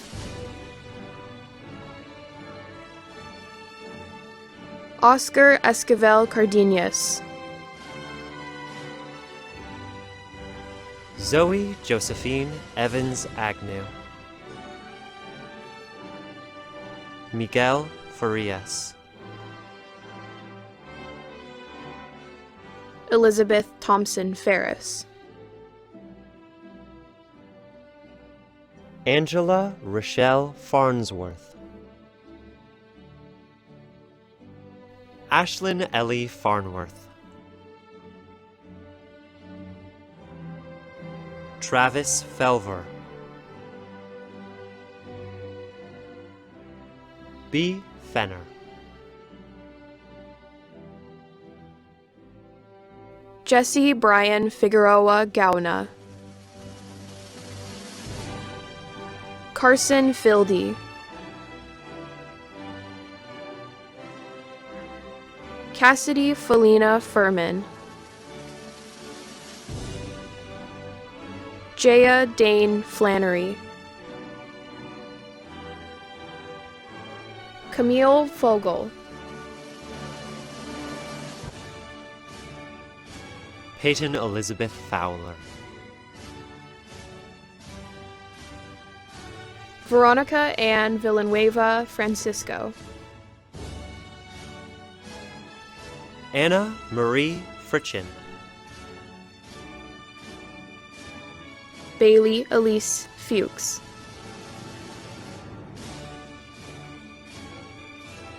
Oscar Esquivel Cardenas, Zoe Josephine Evans Agnew, Miguel Farias, Elizabeth Thompson Ferris, Angela Rochelle Farnsworth, Ashlyn Ellie Farnworth, Travis Felver, B. Fenner, Jesse Brian Figueroa Gauna, Carson Fildy, Cassidy Felina Furman, Jaya Dane Flannery, Camille Fogel, Peyton Elizabeth Fowler, Veronica Ann Villanueva Francisco, Anna Marie Fritchin, Bailey Elise Fuchs,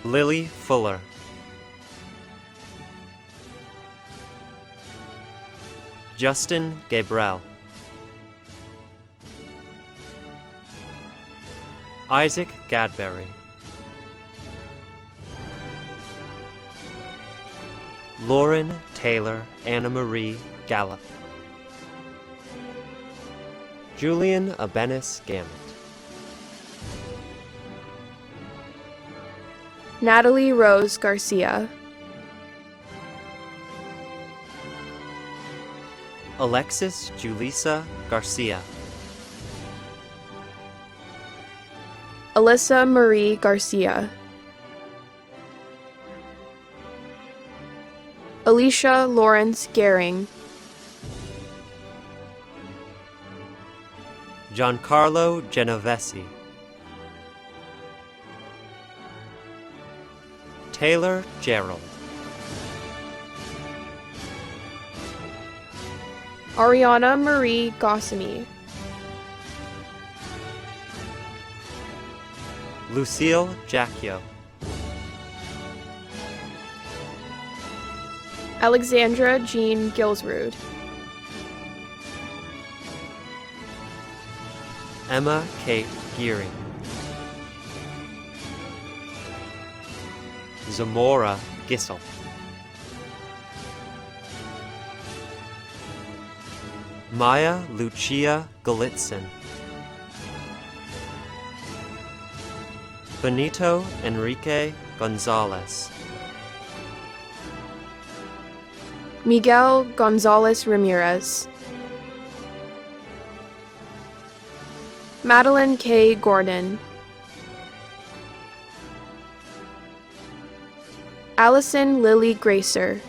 Lily Fuller, Justin Gabriel, Isaac Gadberry, Lauren Taylor Anna Marie Gallup, Julian Abenis Gammett, Natalie Rose Garcia, Alexis Julissa Garcia. Alyssa Marie Garcia. Alicia Lawrence Gehring. Giancarlo Genovesi. Taylor Gerald. Ariana Marie Gossamy. Lucille Jacchio. Alexandra Jean Gilsrud. Emma Kate Gearing. Zamora Gissel. Maya Lucia Galitzin. Benito Enrique Gonzalez. Miguel Gonzalez Ramirez. Madeline K. Gordon. Allison Lily Gracer.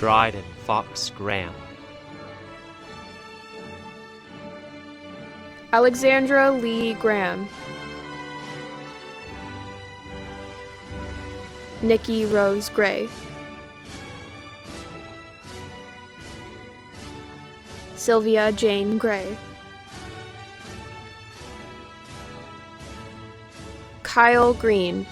Dryden Fox Graham. Alexandra Lee Graham. Nikki Rose Gray. Sylvia Jane Gray. Kyle Green.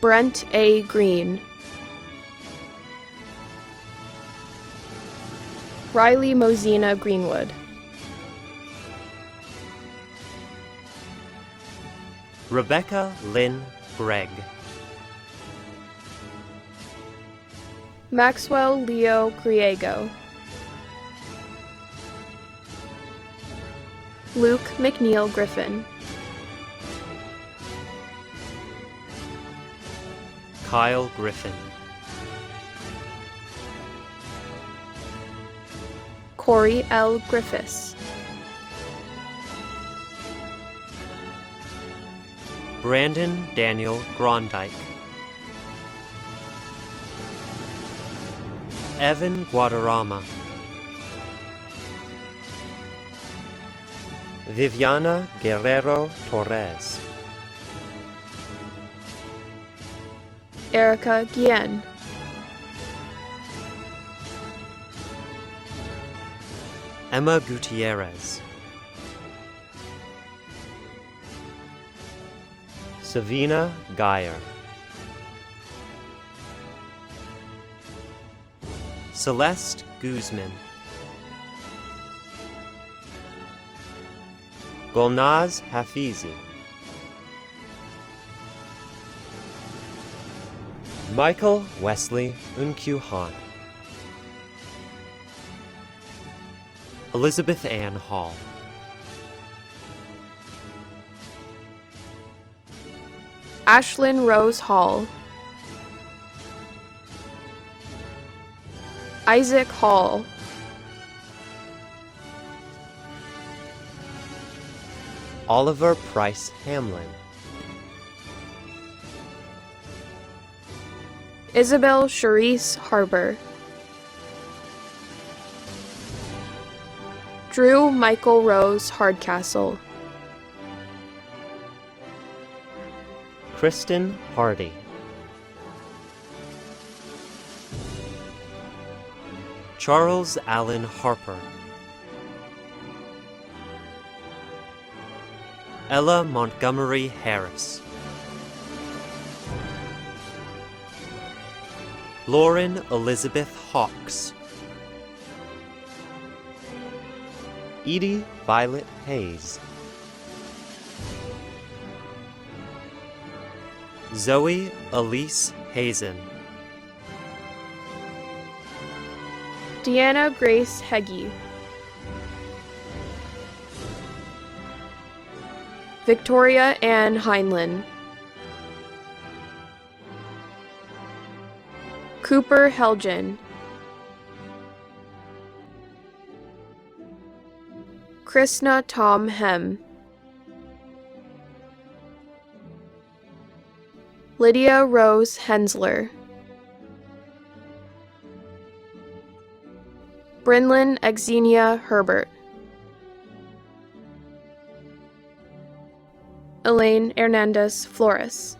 Brent A. Green. Riley Mosina Greenwood. Rebecca Lynn Gregg. Maxwell Leo Griego. Luke McNeil Griffin. Kyle Griffin. Corey L. Griffiths. Brandon Daniel Grondike. Evan Guadarrama. Viviana Guerrero Torres. Erica Guillen. Emma Gutierrez. Savina Geyer. Celeste Guzman. Golnaz Hafizi. Michael Wesley Unkyuhan. Elizabeth Ann Hall. Ashlyn Rose Hall. Isaac Hall. Oliver Price Hamlin. Isabel Charisse Harbor. Drew Michael Rose Hardcastle. Kristen Hardy. Charles Allen Harper. Ella Montgomery Harris. Lauren Elizabeth Hawks. Edie Violet Hayes. Zoe Elise Hazen. Deanna Grace Heggie. Victoria Ann Heinlein. Cooper Helgen, Krishna Tom Hem, Lydia Rose Hensler, Brynlin Exenia Herbert, Elaine Hernandez Flores,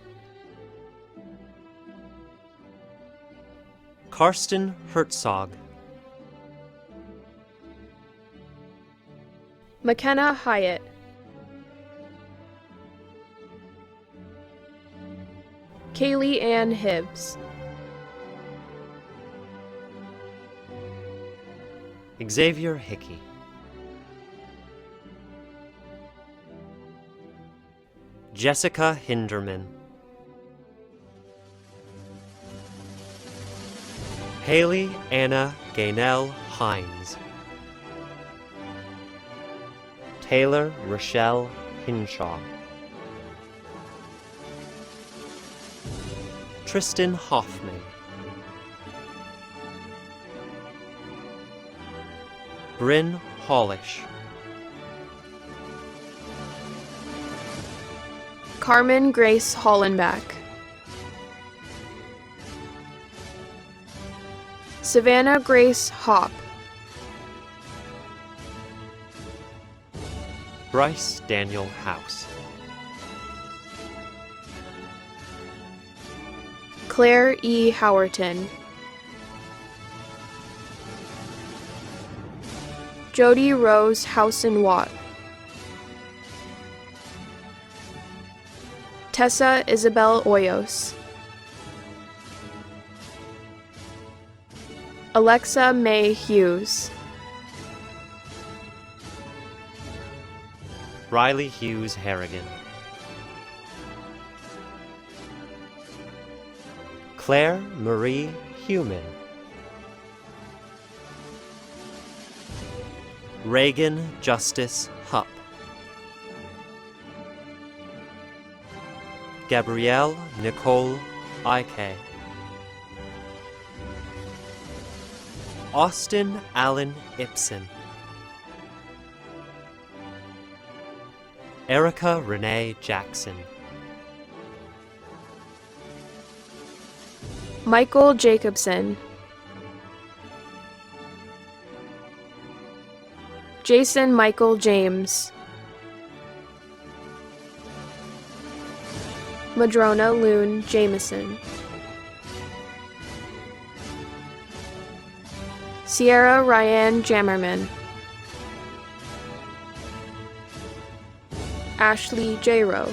Karsten Herzog, McKenna Hyatt, Kaylee Ann Hibbs, Xavier Hickey, Jessica Hinderman, Haley Anna Gaynell Hines, Taylor Rochelle Hinshaw, Tristan Hoffman, Bryn Hollish, Carmen Grace Hollenbach, Savannah Grace Hopp, Bryce Daniel House, Claire E. Howerton, Jody Rose Housen Watt, Tessa Isabel Hoyos, Alexa May Hughes, Riley Hughes Harrigan, Claire Marie Human, Reagan Justice Hupp, Gabrielle Nicole Ike, Austin Allen Ibsen, Erica Renee Jackson, Michael Jacobson, Jason Michael James, Madrona Loon Jameson, Sierra Ryan Jammerman, Ashley J. Rowe,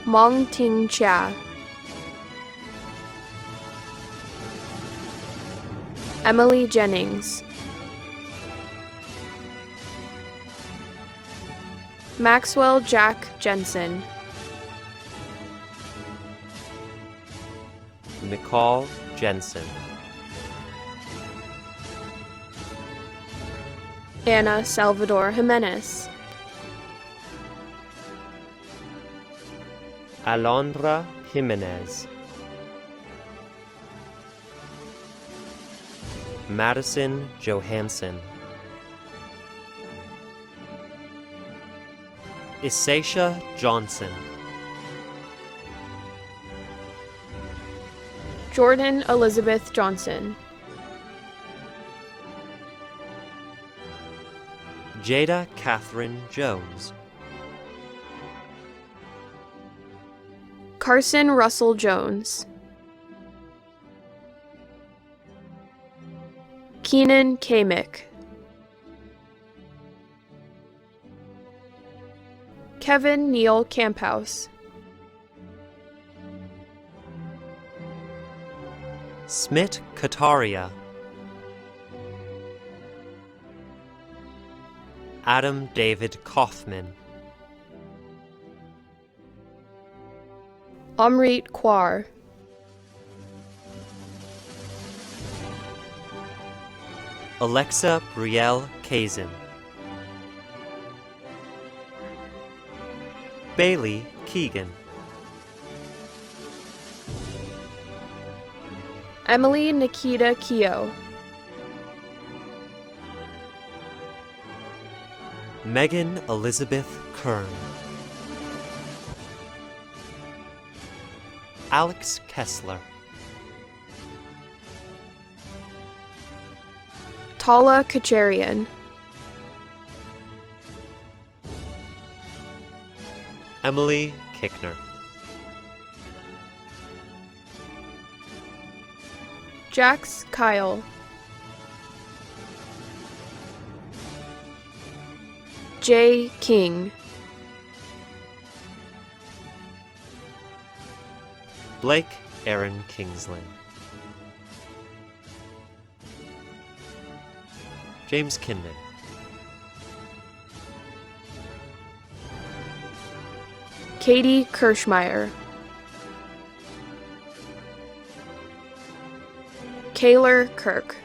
Mong Ting Chia, Emily Jennings, Maxwell Jack Jensen, Nicole Jensen, Anna Salvador Jimenez, Alondra Jimenez, Madison Johansson, Isaisha Johnson, Jordan Elizabeth Johnson, Jada Catherine Jones, Carson Russell Jones, Keenan Kamick, Kevin Neal Camphouse, Smit Kataria, Adam David Kaufman, Amrit Kaur, Alexa Brielle Kazin, Bailey Keegan, Emily Nikita Keogh. Megan Elizabeth Kern. Alex Kessler. Tala Kacharian. Emily Kickner. Jax Kyle. Jay King. Blake Aaron Kingsland. James Kinman. Katie Kirschmeyer. Kaylor Kirk.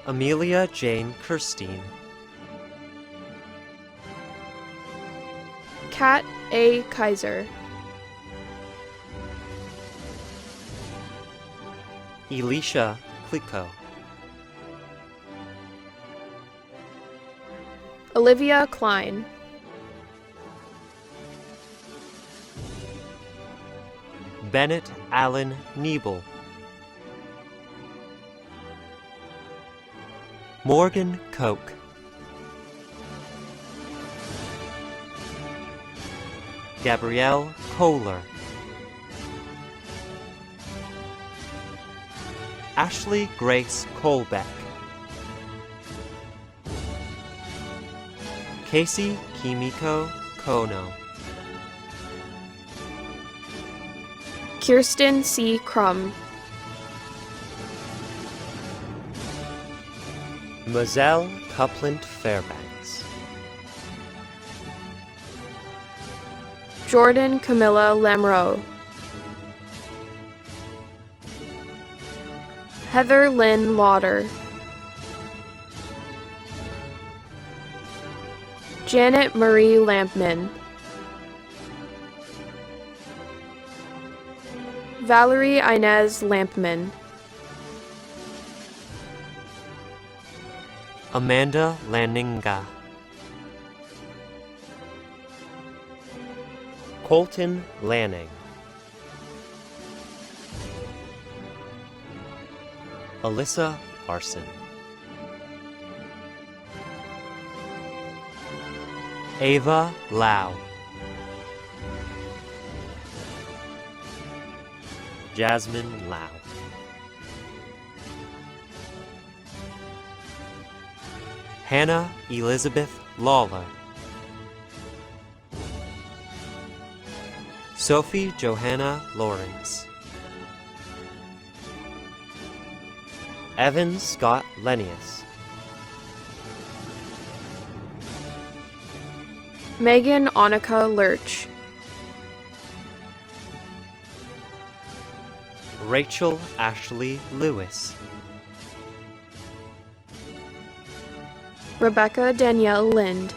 Amelia Jane Kirstein. Kat A. Kaiser. Elisha Kliko. Olivia Klein. Bennett Allen Niebel. Morgan Koch. Gabrielle Kohler. Ashley Grace Colbeck. Casey Kimiko Kono. Kirsten C. Crum. Mozelle Coupland Fairbanks. Jordan Camilla Lamreau. Heather Lynn Lauder. Janet Marie Lampman. Valerie Inez Lampman. Amanda Lanninga. Colton Lanning. Alyssa Larson. Ava Lau. Jasmine Lau. Hannah Elizabeth Lawler. Sophie Johanna Lawrence. Evan Scott Lennius. Megan Annika Lurch. Rachel Ashley Lewis. Rebecca Danielle Lind.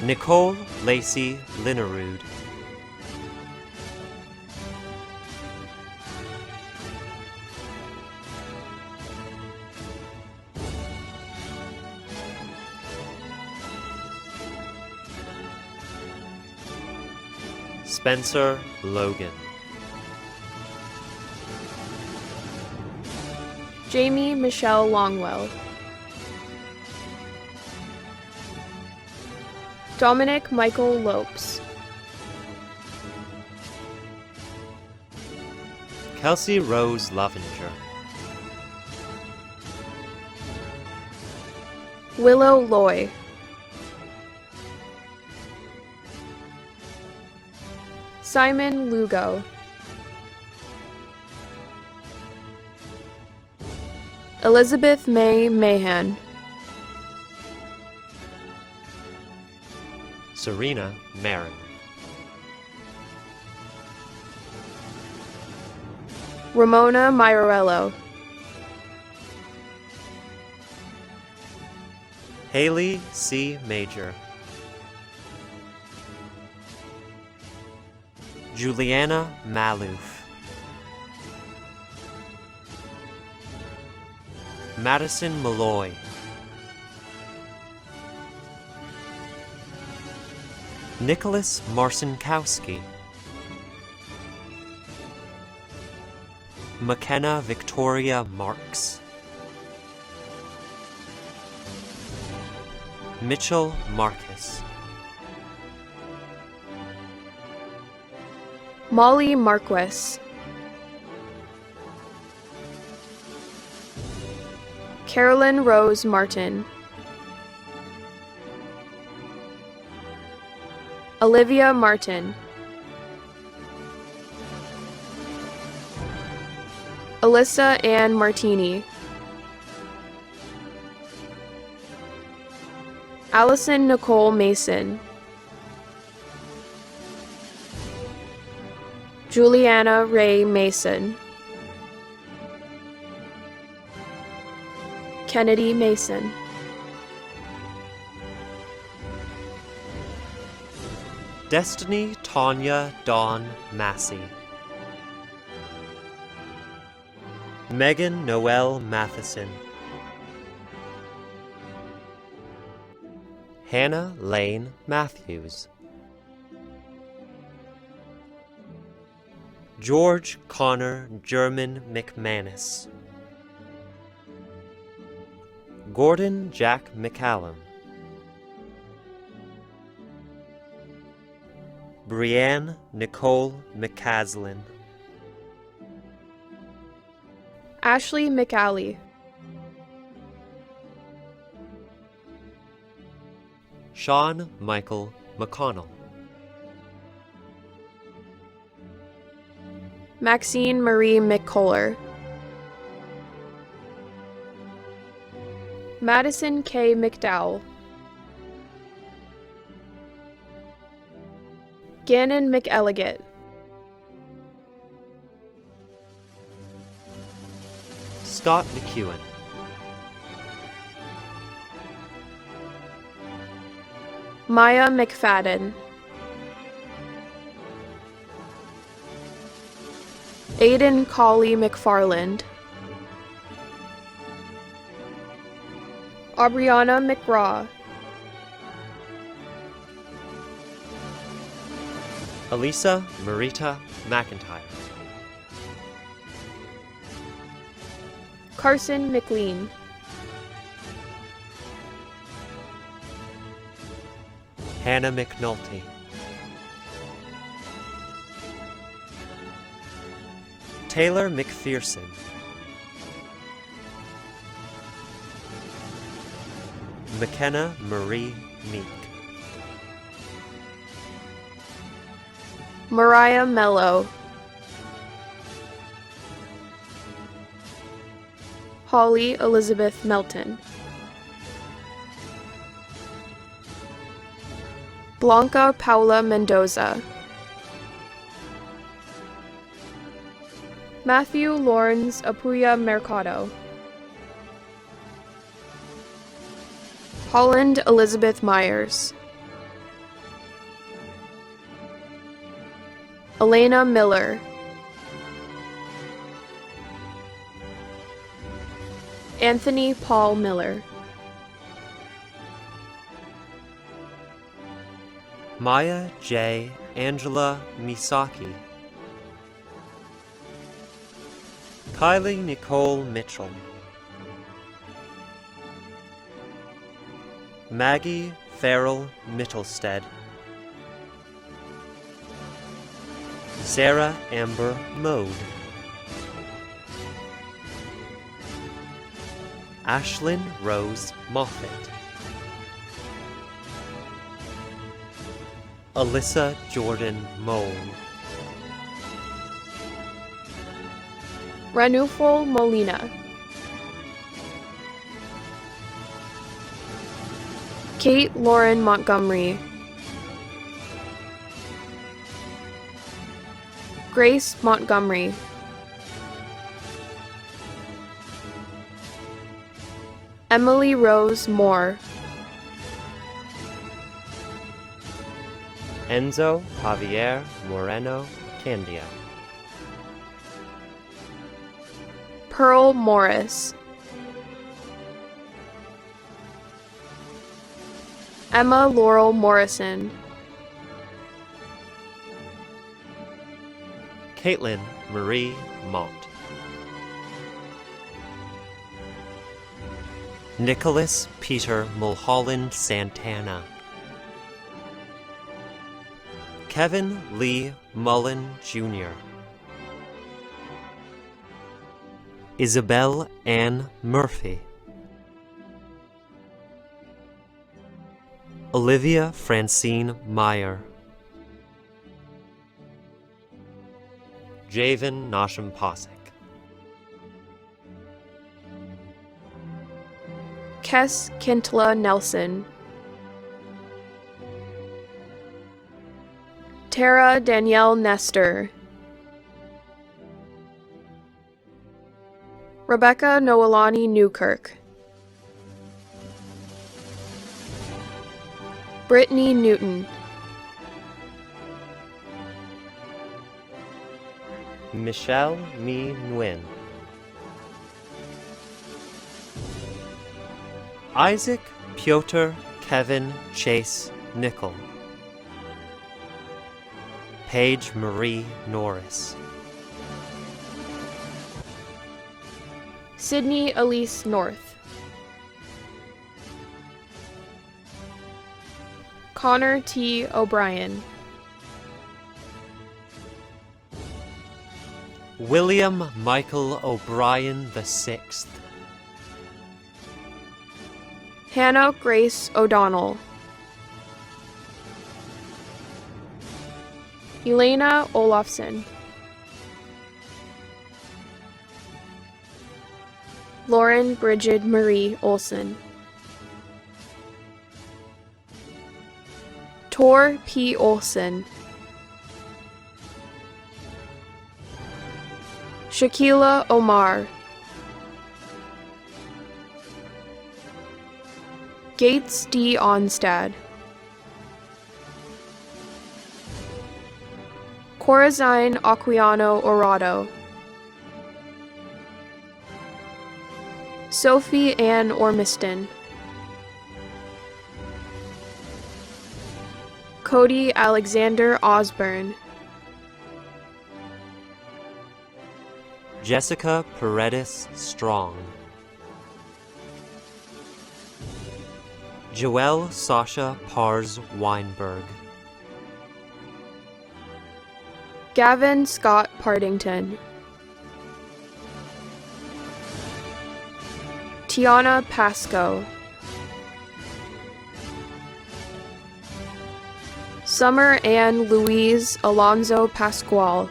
Nicole Lacey Linerud. Spencer Logan. Jamie Michelle Longwell. Dominic Michael Lopes. Kelsey Rose Lovinger. Willow Loy. Simon Lugo. Elizabeth May Mahan. Serena Marin. Ramona Mairello. Haley C. Major. Juliana Malouf, Madison Malloy, Nicholas Marcinkowski, McKenna Victoria Marks, Mitchell Marcus, Molly Marquis, Carolyn Rose Martin, Olivia Martin, Alyssa Ann Martini, Allison Nicole Mason, Juliana Ray Mason, Kennedy Mason, Destiny Tanya Dawn Massey, Megan Noel Matheson, Hannah Lane Matthews, George Connor German McManus, Gordon Jack McCallum, Brianne Nicole McCaslin, Ashley McAlley, Sean Michael McConnell, Maxine Marie McCuller, Madison K. McDowell, Gannon McElligott, Scott McEwen, Maya McFadden, Aiden Colley McFarland, Aubriana McGraw, Elisa Marita McIntyre, Carson McLean, Hannah McNulty, Taylor McPherson, McKenna Marie Meek, Mariah Mello, Holly Elizabeth Melton, Blanca Paula Mendoza, Matthew Lawrence Apuya Mercado, Holland Elizabeth Myers, Elena Miller, Anthony Paul Miller, Maya J. Angela Misaki, Kylie Nicole Mitchell, Maggie Farrell Mittelstead, Sarah Amber Mode, Ashlyn Rose Moffett, Alyssa Jordan Mole, Ranulfo Molina, Kate Lauren Montgomery, Grace Montgomery, Emily Rose Moore, Enzo Javier Moreno Candia. Pearl Morris. Emma Laurel Morrison. Caitlin Marie Mott. Nicholas Peter Mulholland Santana. Kevin Lee Mullen Jr. Isabel Ann Murphy. Olivia Francine Meyer. Javen Nosham Posick. Kess Kintla Nelson. Tara Danielle Nestor. Rebecca Noelani Newkirk. Brittany Newton. Michelle Mi Nguyen. Isaac Piotr Kevin Chase Nickel. Paige Marie Norris. Sydney Elise North. Connor T. O'Brien. William Michael O'Brien VI. Hannah Grace O'Donnell. Elena Olafson. Lauren Bridget Marie Olson. Tor P. Olson. Shaquila Omar. Gates D. Onstad. Corazine Aquilano Orado. Sophie Ann Ormiston. Cody Alexander Osborne. Jessica Paredes Strong. Joelle Sasha Pars Weinberg. Gavin Scott Partington. Tiana Pasco. Summer Ann Louise Alonzo Pascual.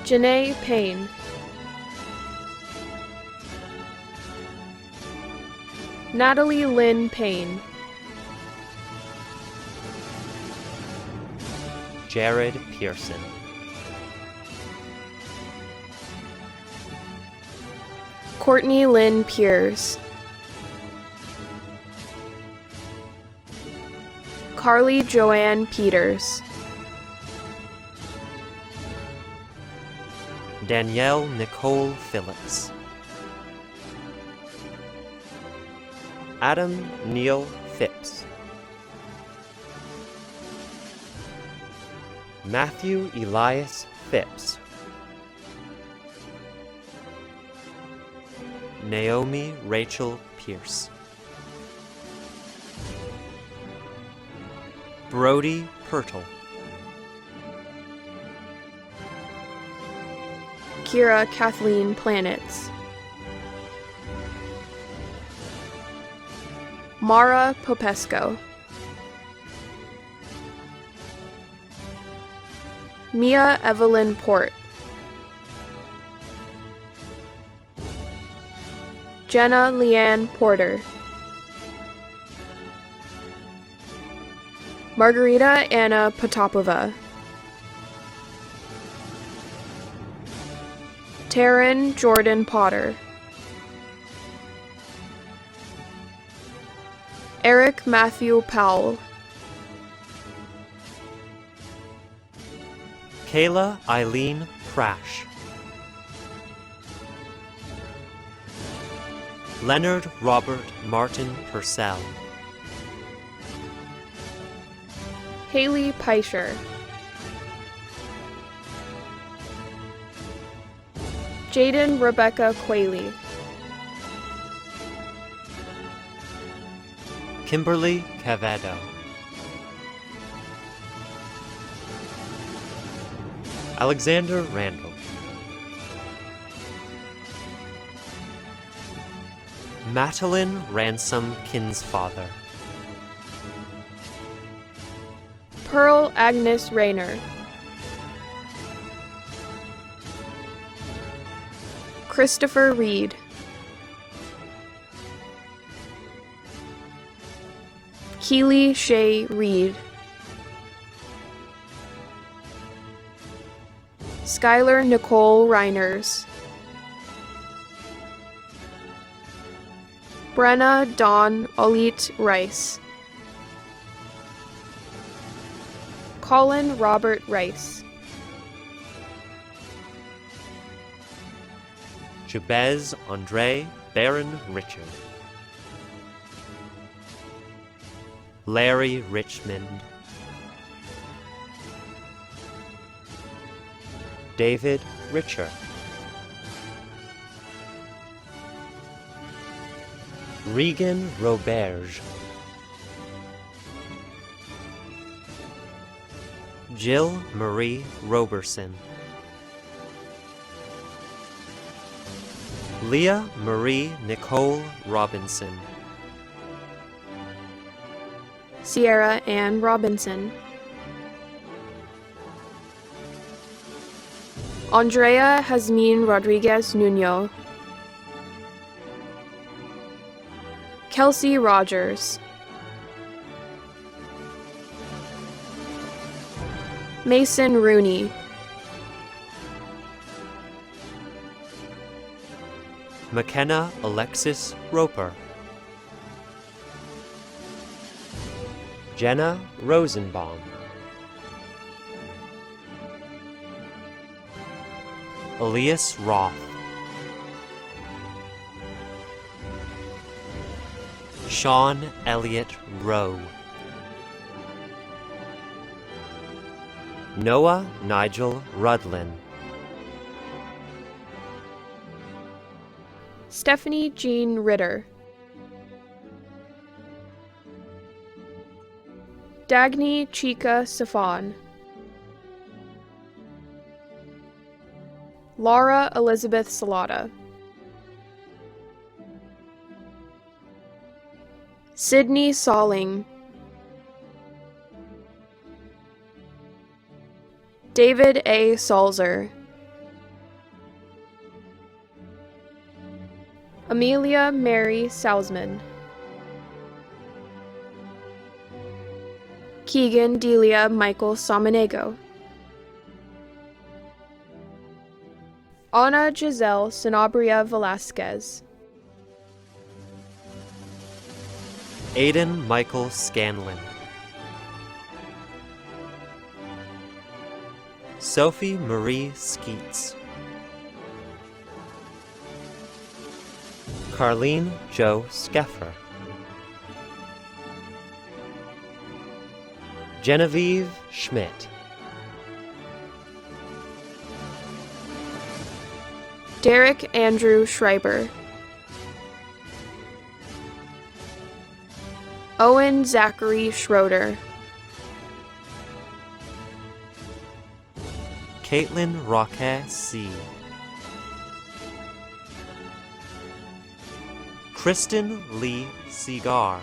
Janae Payne. Natalie Lynn Payne. Jared Pearson. Courtney Lynn Pierce. Carly Joanne Peters. Danielle Nicole Phillips. Adam Neil Phipps. Matthew Elias Phipps. Naomi Rachel Pierce. Brody Pirtle. Kira Kathleen Planets. Mara Popesco. Mia Evelyn Port. Jenna Leanne Porter. Margarita Anna Potapova. Taryn Jordan Potter. Eric Matthew Powell. Michaela Eileen Prash. Leonard Robert Martin Purcell. Haley Peischer. Jaden Rebecca Quayle. Kimberly Cavedo. Alexander Randall. Madeline Ransom Kinsfather. Pearl Agnes Rayner. Christopher Reed. Keely Shea Reed. Skylar Nicole Reiners. Brenna Dawn Olit Rice. Colin Robert Rice. Jabez Andre Baron Richard. Larry Richmond. David Richer. Regan Roberge. Jill Marie Roberson. Leah Marie Nicole Robinson. Sierra Ann Robinson. Andrea Jasmine Rodriguez Nuno. Kelsey Rogers. Mason Rooney. McKenna Alexis Roper. Jenna Rosenbaum. Elias Roth. Sean Elliott Rowe. Noah Nigel Rudlin. Stephanie Jean Ritter. Dagny Chica Safon. Laura Elizabeth Salata. Sydney Salling. David A. Salzer. Amelia Mary Salzman. Keegan Delia Michael Samanego. Ana Giselle Sanabria Velasquez. Aidan Michael Scanlon. Sophie Marie Skeets. Carlene Jo Skeffer. Genevieve Schmidt. Derek Andrew Schreiber. Owen Zachary Schroeder. Caitlin Roque C. Kristen Lee Segar.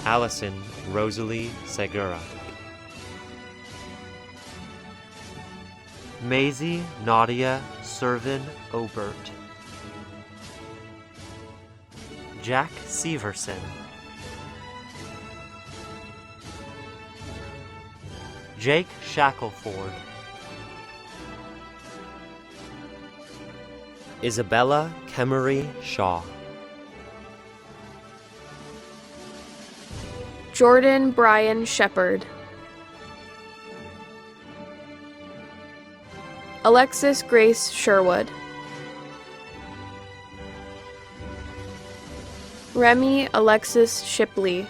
Allison Rosalie Segura. Maisie Nadia Servin Obert. Jack Severson. Jake Shackelford. Isabella Kemery Shaw. Jordan Brian Shepard. Alexis Grace Sherwood, Remy Alexis Shipley,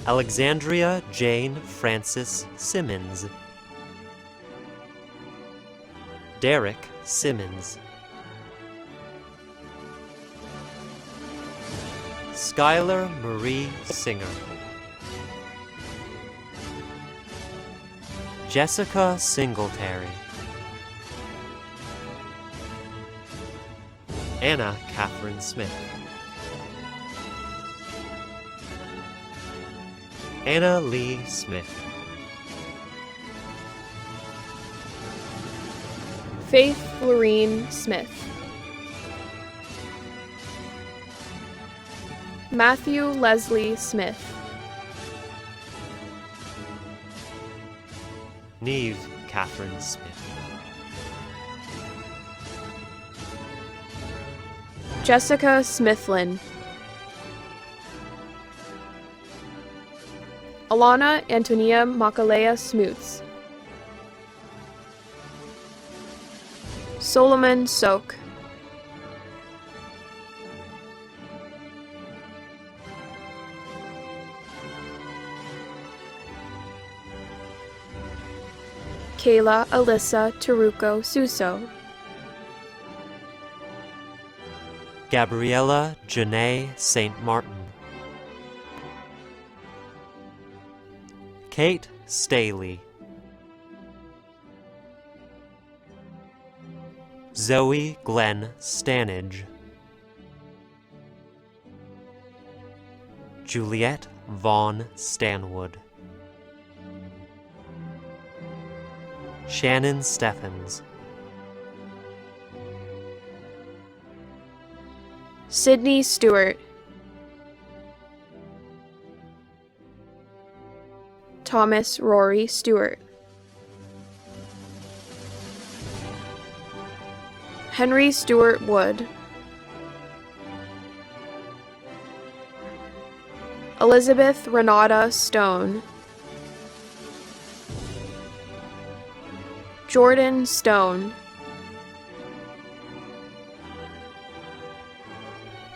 Alexandria Jane Francis Simmons, Derek Simmons, Skylar Marie Singer, Jessica Singletary, Anna Catherine Smith, Anna Lee Smith, Faith Lorene Smith, Matthew Leslie Smith, Neve Catherine Smith, Jessica Smithlin, Alana Antonia Makalea Smoots, Solomon Sok, Kayla Alyssa Taruko Suso, Gabriella Janae St. Martin, Kate Staley, Zoe Glenn Stanage, Juliette Vaughn Stanwood, Shannon Steffens, Sydney Stewart, Thomas Rory Stewart, Henry Stewart Wood, Elizabeth Renata Stone, Jordan Stone,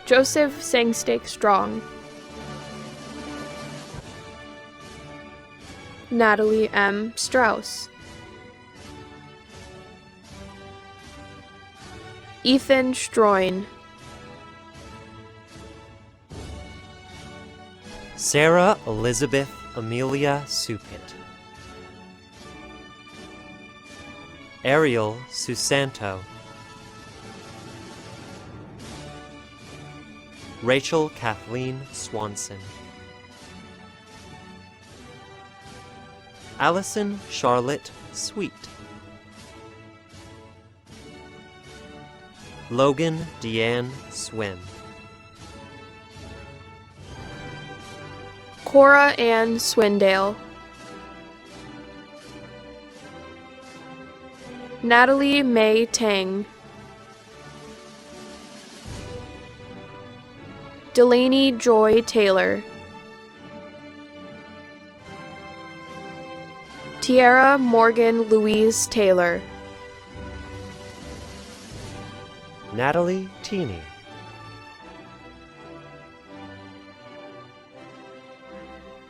Joseph Sangstake Strong, Natalie M. Strauss, Ethan Stroin, Sarah Elizabeth Amelia Supit, Ariel Susanto, Rachel Kathleen Swanson, Allison Charlotte Sweet, Logan Deanne Swim, Cora Ann Swindale, Natalie May Tang, Delaney Joy Taylor, Tiara Morgan Louise Taylor, Natalie Teeny,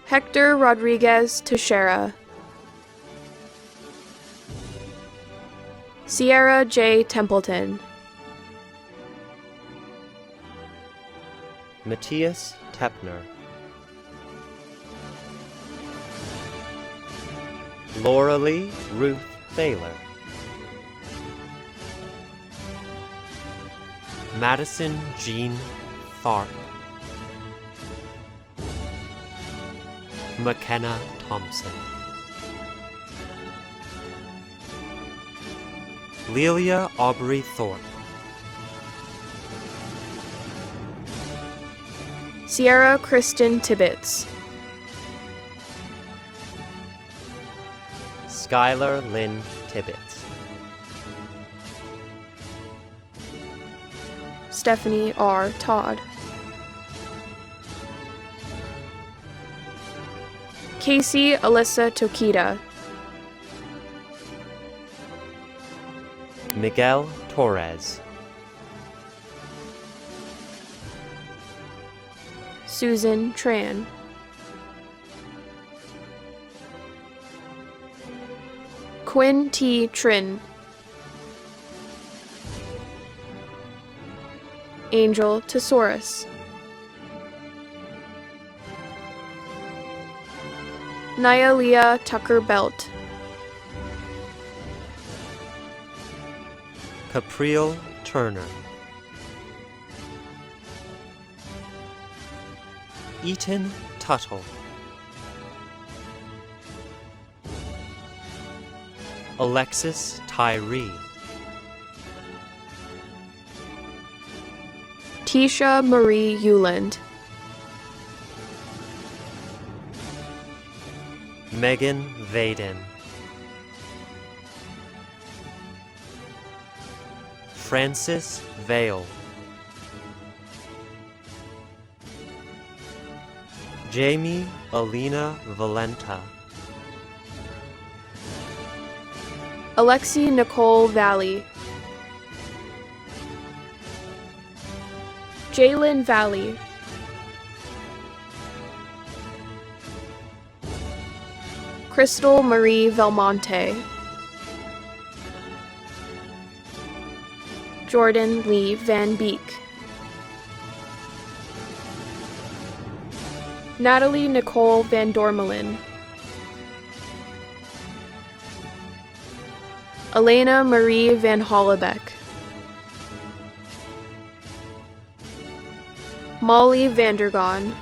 Hector Rodriguez Teixeira, Sierra J. Templeton, Matthias Tepner, Laura Lee Ruth Thaler, Madison Jean Tharp, McKenna Thompson, Lelia Aubrey Thorpe, Sierra Kristen Tibbetts, Skylar Lynn Tibbetts, Stephanie R. Todd, Casey Alyssa Tokita. Miguel Torres. Susan Tran. Quinn T. Trin. Angel Tesaurus. Nayalea Tucker Belt. Capriel Turner. Eaton Tuttle. Alexis Tyree. Tisha Marie Euland. Megan Vaden. Francis Vale. Jamie Alina Valenta. Alexi Nicole Valley. Jalen Valley. Crystal Marie Velmonte. Jordan Lee Van Beek. Natalie Nicole Van Dormelin. Elena Marie Van Hollebeck. Molly Vandergon.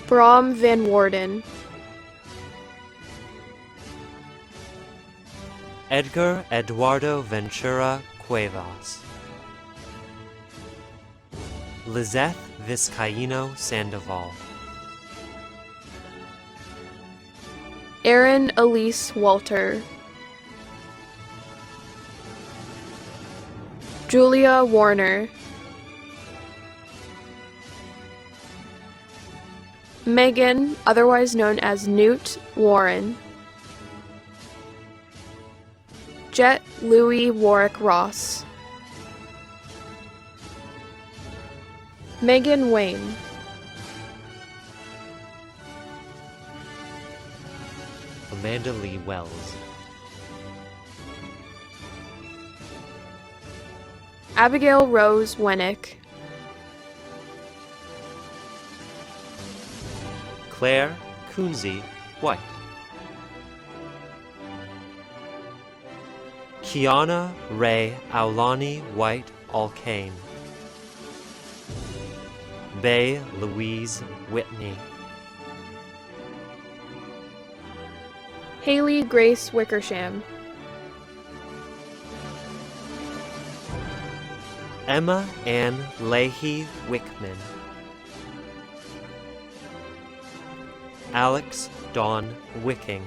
Brom Van Warden. Edgar Eduardo Ventura Cuevas. Lizeth Vizcaíno Sandoval. Erin Elise Walter. Julia Warner. Megan, otherwise known as Newt Warren. Jet Louis Warwick Ross. Megan Wayne. Amanda Lee Wells. Abigail Rose Wennick. Claire Kunze White. Kiana Ray Aulani White Alkane. Bay Louise Whitney. Haley Grace Wickersham. Emma Ann Leahy Wickman. Alex Dawn Wicking.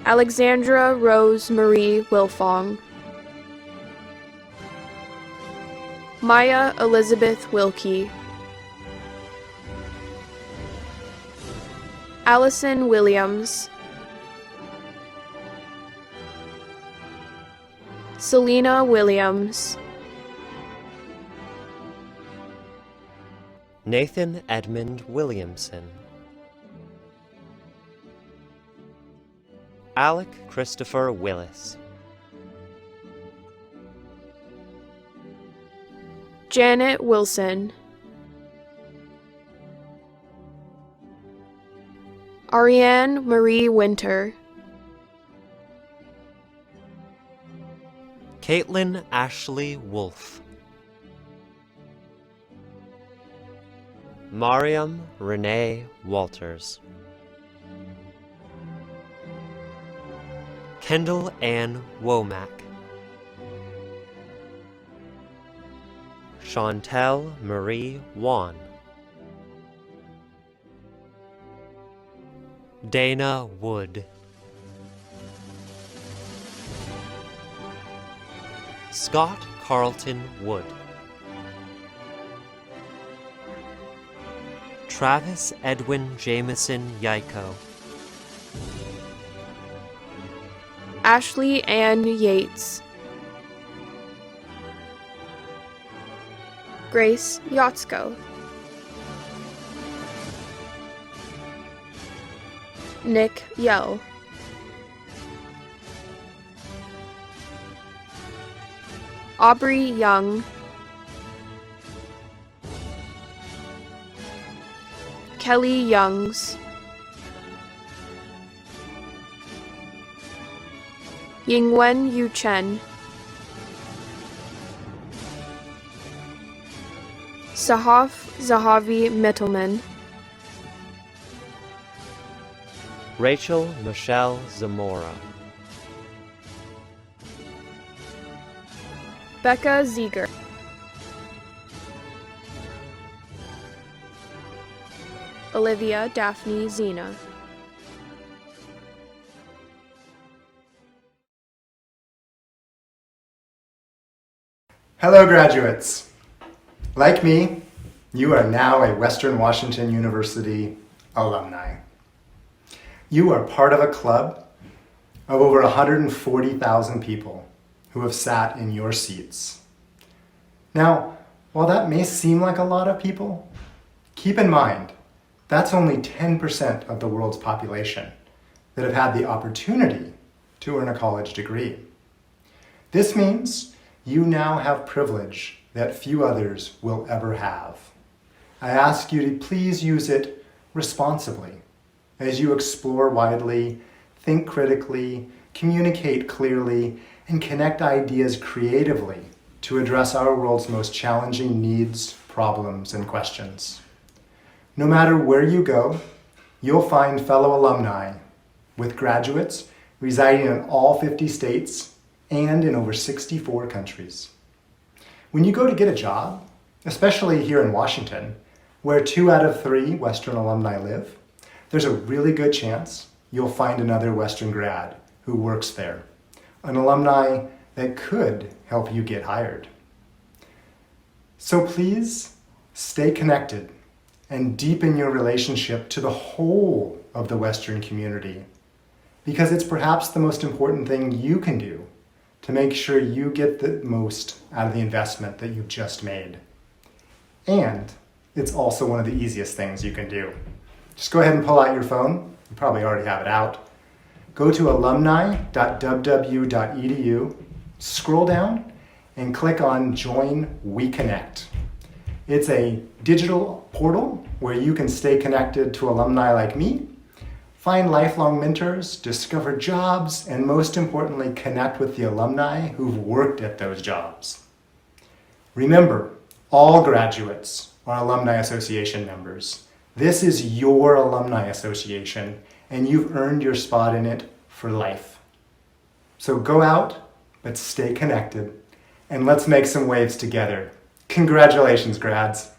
Alexandra Rose Marie Wilfong. Maya Elizabeth Wilkie. Allison Williams. Selena Williams. Nathan Edmund Williamson. Alec Christopher Willis. Janet Wilson. Ariane Marie Winter. Caitlin Ashley Wolfe. Mariam Renee Walters. Kendall Ann Womack. Chantel Marie Wan. Dana Wood. Scott Carlton Wood. Travis Edwin Jameson Yaiko. Ashley Ann Yates. Grace Yotsko. Nick Yell. Aubrey Young. Kelly Youngs. Yingwen Yu Chen. Sahaf Zahavi Mittelman. Rachel Michelle Zamora. Becca Zieger. Olivia Daphne Zena. Hello, graduates. Like me, you are now a Western Washington University alumni. You are part of a club of over 140,000 people who have sat in your seats. Now, while that may seem like a lot of people, keep in mind that's only 10% of the world's population that have had the opportunity to earn a college degree. This means you now have privilege that few others will ever have. I ask you to please use it responsibly as you explore widely, think critically, communicate clearly, and connect ideas creatively to address our world's most challenging needs, problems, and questions. No matter where you go, you'll find fellow alumni with graduates residing in all 50 states and in over 64 countries. When you go to get a job, especially here in Washington, where 2 out of 3 Western alumni live, there's a really good chance you'll find another Western grad who works there, an alumni that could help you get hired. So please stay connected and deepen your relationship to the whole of the Western community, because it's perhaps the most important thing you can do to make sure you get the most out of the investment that you've just made. And it's also one of the easiest things you can do. Just go ahead and pull out your phone. You probably already have it out. Go to alumni.ww.edu, scroll down, and click on Join We Connect. It's a digital portal where you can stay connected to alumni like me, find lifelong mentors, discover jobs, and most importantly, connect with the alumni who've worked at those jobs. Remember, all graduates are Alumni Association members. This is your alumni association, and you've earned your spot in it for life. So go out, but stay connected, and let's make some waves together. Congratulations, grads.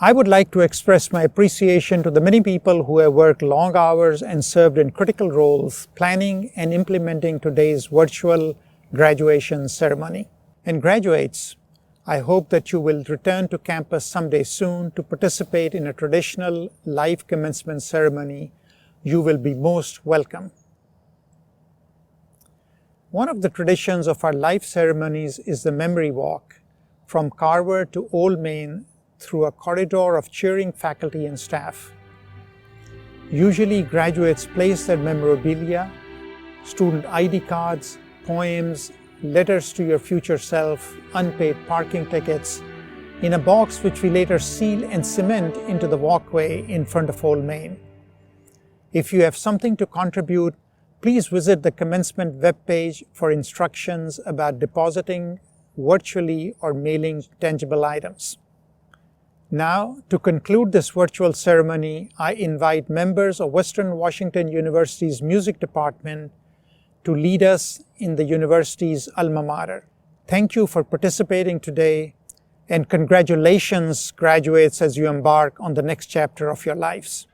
I would like to express my appreciation to the many people who have worked long hours and served in critical roles planning and implementing today's virtual graduation ceremony. And graduates, I hope that you will return to campus someday soon to participate in a traditional life commencement ceremony. You will be most welcome. One of the traditions of our life ceremonies is the memory walk from Carver to Old Main through a corridor of cheering faculty and staff. Usually graduates place their memorabilia, student ID cards, poems, letters to your future self, unpaid parking tickets, in a box which we later seal and cement into the walkway in front of Old Main. If you have something to contribute, please visit the Commencement webpage for instructions about depositing virtually or mailing tangible items. Now, to conclude this virtual ceremony, I invite members of Western Washington University's music department to lead us in the university's alma mater. Thank you for participating today, and congratulations, graduates, as you embark on the next chapter of your lives.